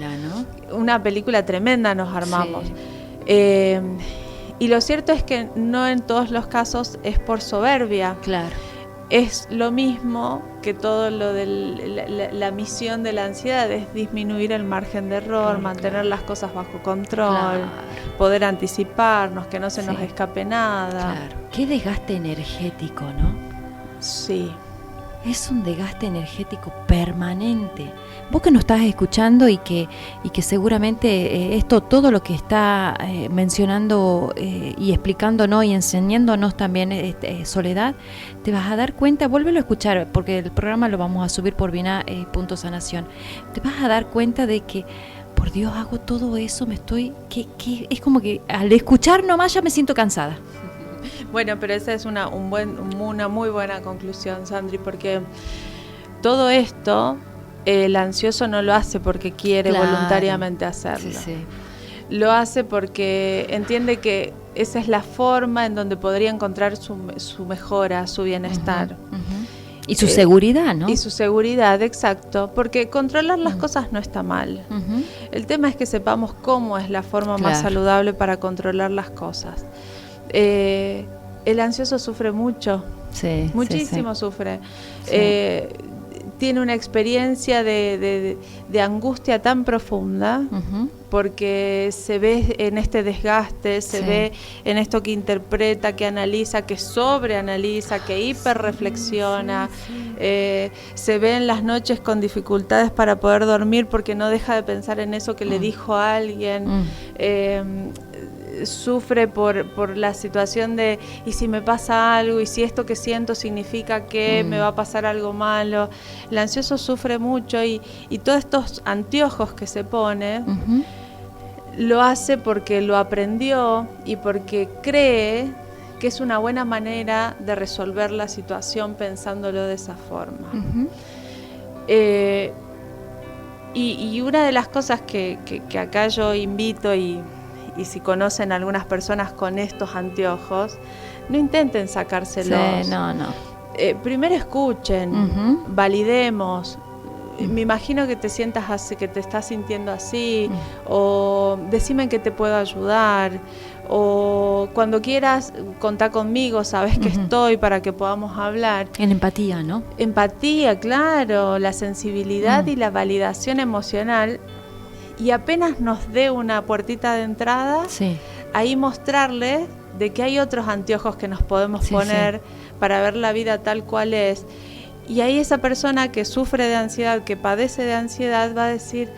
¿no? Una película tremenda nos armamos. Sí. Y lo cierto es que no en todos los casos es por soberbia. Claro. Es lo mismo que todo lo de la misión de la ansiedad, es disminuir el margen de error, mantener las cosas bajo control, poder anticiparnos, que no se nos escape nada. Claro. Qué desgaste energético, ¿no? Sí. Es un desgaste energético permanente. Vos que nos estás escuchando y que seguramente todo lo que está mencionando y explicándonos y enseñándonos también Soledad, te vas a dar cuenta, vuélvelo a escuchar, porque el programa lo vamos a subir por Vina.sanación. Te vas a dar cuenta de que, por Dios, hago todo eso, es como que al escuchar nomás ya me siento cansada. Bueno, pero esa es una muy buena conclusión, Sandri, porque todo esto el ansioso no lo hace porque quiere voluntariamente hacerlo. Sí. Lo hace porque entiende que esa es la forma en donde podría encontrar su mejora, su bienestar. Y su seguridad, ¿no? Y su seguridad, exacto, porque controlar las cosas no está mal. El tema es que sepamos cómo es la forma más saludable para controlar las cosas. El ansioso sufre mucho, muchísimo sufre. Tiene una experiencia de angustia tan profunda, porque se ve en este desgaste, se ve en esto que interpreta, que analiza, que sobreanaliza, que hiperreflexiona, se ve en las noches con dificultades para poder dormir porque no deja de pensar en eso que le dijo a alguien. Sufre por la situación de ¿y si me pasa algo? ¿Y si esto que siento significa que me va a pasar algo malo? El ansioso sufre mucho y todos estos anteojos que se pone lo hace porque lo aprendió y porque cree que es una buena manera de resolver la situación pensándolo de esa forma. Y una de las cosas que acá yo invito y si conocen a algunas personas con estos anteojos, no intenten sacárselos. No. Primero escuchen, validemos. Me imagino que te sientas así, que te estás sintiendo así, o decime en qué te puedo ayudar, o cuando quieras contá conmigo, sabes que estoy para que podamos hablar. En empatía, ¿no? Empatía, claro, la sensibilidad y la validación emocional. Y apenas nos dé una puertita de entrada, ahí mostrarle de que hay otros anteojos que nos podemos poner para ver la vida tal cual es. Y ahí esa persona que sufre de ansiedad, que padece de ansiedad, va a decir,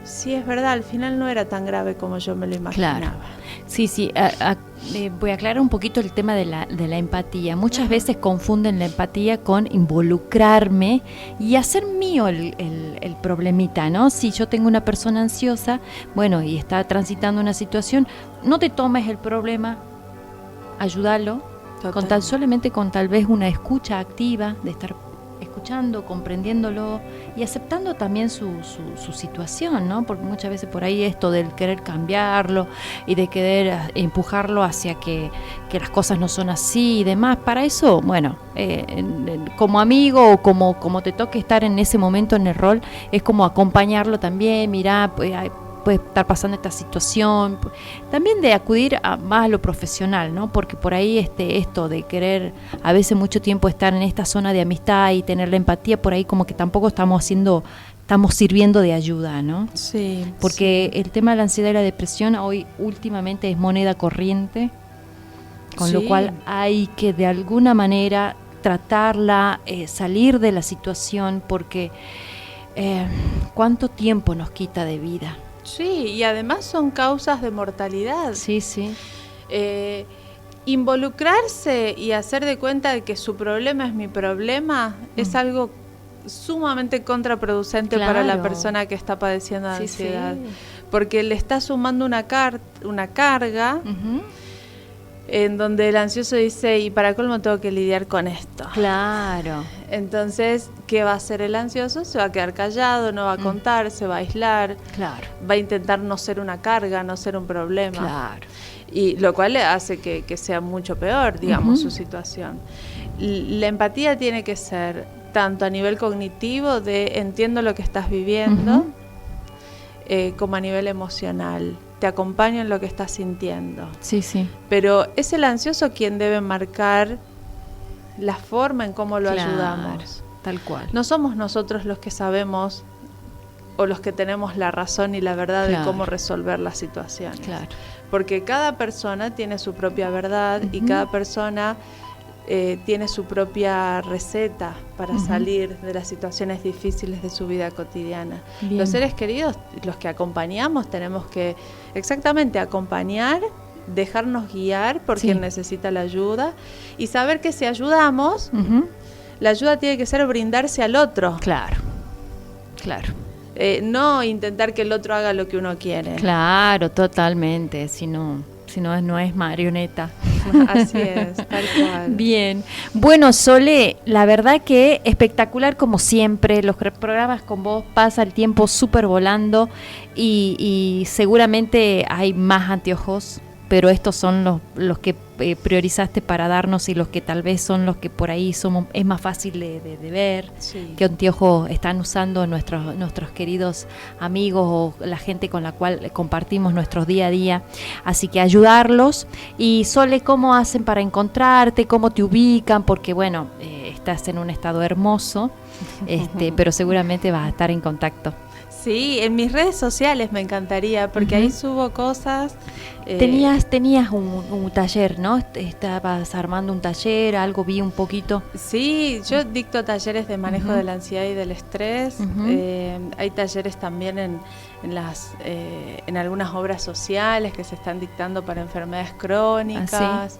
sí, es verdad, al final no era tan grave como yo me lo imaginaba. Claro. Sí, voy a aclarar un poquito el tema de la empatía. Muchas veces confunden la empatía con involucrarme y hacer mío el problemita, ¿no? Si yo tengo una persona ansiosa, bueno, y está transitando una situación, no te tomes el problema, ayúdalo, solamente con tal vez una escucha activa, de estar escuchando, comprendiéndolo y aceptando también su situación, ¿no? Porque muchas veces por ahí esto del querer cambiarlo y de querer empujarlo hacia que las cosas no son así y demás, para eso, bueno, como amigo o como te toque estar en ese momento en el rol, es como acompañarlo también, mirá, puede estar pasando esta situación, también de acudir más a lo profesional, ¿no? Porque por ahí esto de querer a veces mucho tiempo estar en esta zona de amistad y tener la empatía, por ahí como que tampoco estamos sirviendo de ayuda, ¿no? Sí. Porque el tema de la ansiedad y la depresión hoy últimamente es moneda corriente, con lo cual hay que de alguna manera tratarla, salir de la situación, porque ¿cuánto tiempo nos quita de vida? Sí, y además son causas de mortalidad. Sí, sí. Involucrarse y hacer de cuenta de que su problema es mi problema es algo sumamente contraproducente para la persona que está padeciendo de ansiedad. Sí. Porque le está sumando una carga en donde el ansioso dice, y para colmo tengo que lidiar con esto. Claro. Entonces, ¿qué va a hacer el ansioso? Se va a quedar callado, no va a contar, se va a aislar. Claro. Va a intentar no ser una carga, no ser un problema. Claro. Y lo cual le hace que sea mucho peor, digamos, su situación. La empatía tiene que ser tanto a nivel cognitivo, de entiendo lo que estás viviendo, como a nivel emocional. Te acompaño en lo que estás sintiendo. Sí, sí. Pero es el ansioso quien debe marcar la forma en cómo lo ayudamos. Tal cual. No somos nosotros los que sabemos o los que tenemos la razón y la verdad de cómo resolver las situaciones. Claro. Porque cada persona tiene su propia verdad y cada persona tiene su propia receta para salir de las situaciones difíciles de su vida cotidiana. Bien. Los seres queridos, los que acompañamos, tenemos que exactamente acompañar, dejarnos guiar por quien necesita la ayuda y saber que si ayudamos, la ayuda tiene que ser brindarse al otro. Claro, claro. No intentar que el otro haga lo que uno quiere. Claro, totalmente, si no es marioneta. Así es, tal cual. Bien. Bueno, Sole, la verdad que espectacular como siempre. Los programas con vos pasa el tiempo súper volando y seguramente hay más anteojos, pero estos son los que priorizaste para darnos y los que tal vez son los que por ahí es más fácil de ver, qué anteojos están usando nuestros queridos amigos o la gente con la cual compartimos nuestros día a día, así que ayudarlos. Y Sole, ¿cómo hacen para encontrarte? ¿Cómo te ubican? Porque bueno, estás en un estado hermoso, pero seguramente vas a estar en contacto. Sí, en mis redes sociales me encantaría, porque ahí subo cosas. Tenías un taller, ¿no? Estabas armando un taller, algo vi un poquito. Sí, yo dicto talleres de manejo de la ansiedad y del estrés. Hay talleres también en algunas obras sociales que se están dictando para enfermedades crónicas.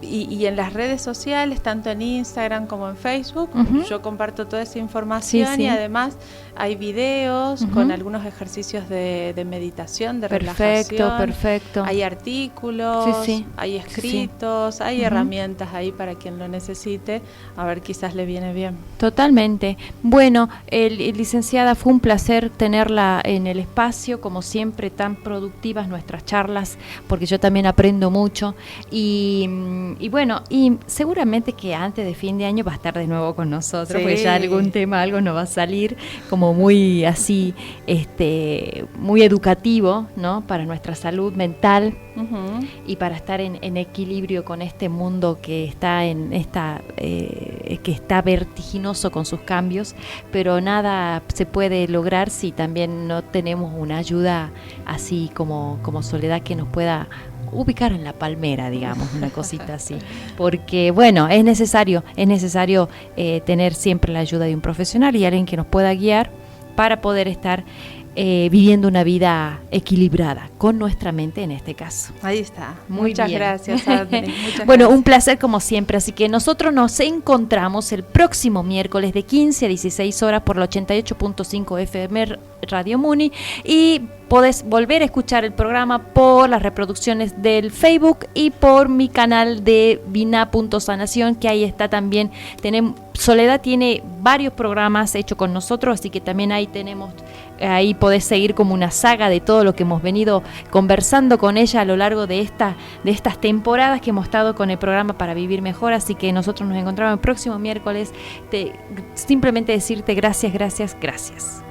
Y en las redes sociales, tanto en Instagram como en Facebook, yo comparto toda esa información y además hay videos con algunos ejercicios de meditación, de relajación. Perfecto. Hay artículos, hay escritos, hay herramientas ahí para quien lo necesite, a ver, quizás le viene bien. Totalmente. Bueno, licenciada, fue un placer tenerla en el espacio, como siempre, tan productivas nuestras charlas, porque yo también aprendo mucho y bueno, y seguramente que antes de fin de año va a estar de nuevo con nosotros, porque ya algo nos va a salir como muy así, muy educativo, ¿no? Para nuestra salud mental y para estar en equilibrio con este mundo que está que está vertiginoso con sus cambios, pero nada se puede lograr si también no tenemos una ayuda así como Soledad que nos pueda ubicar en la palmera, digamos, una cosita así, porque bueno, es necesario tener siempre la ayuda de un profesional y alguien que nos pueda guiar para poder estar viviendo una vida equilibrada con nuestra mente en este caso. Ahí está. Muchas gracias, Adri. Bueno, un placer como siempre, así que nosotros nos encontramos el próximo miércoles de 15 a 16 horas por la 88.5 FM Radio Muni y podés volver a escuchar el programa por las reproducciones del Facebook y por mi canal de Vina.sanación, que ahí está también. Soledad tiene varios programas hechos con nosotros, así que también ahí podés seguir como una saga de todo lo que hemos venido conversando con ella a lo largo de estas temporadas que hemos estado con el programa Para Vivir Mejor. Así que nosotros nos encontramos el próximo miércoles. Simplemente decirte gracias, gracias, gracias.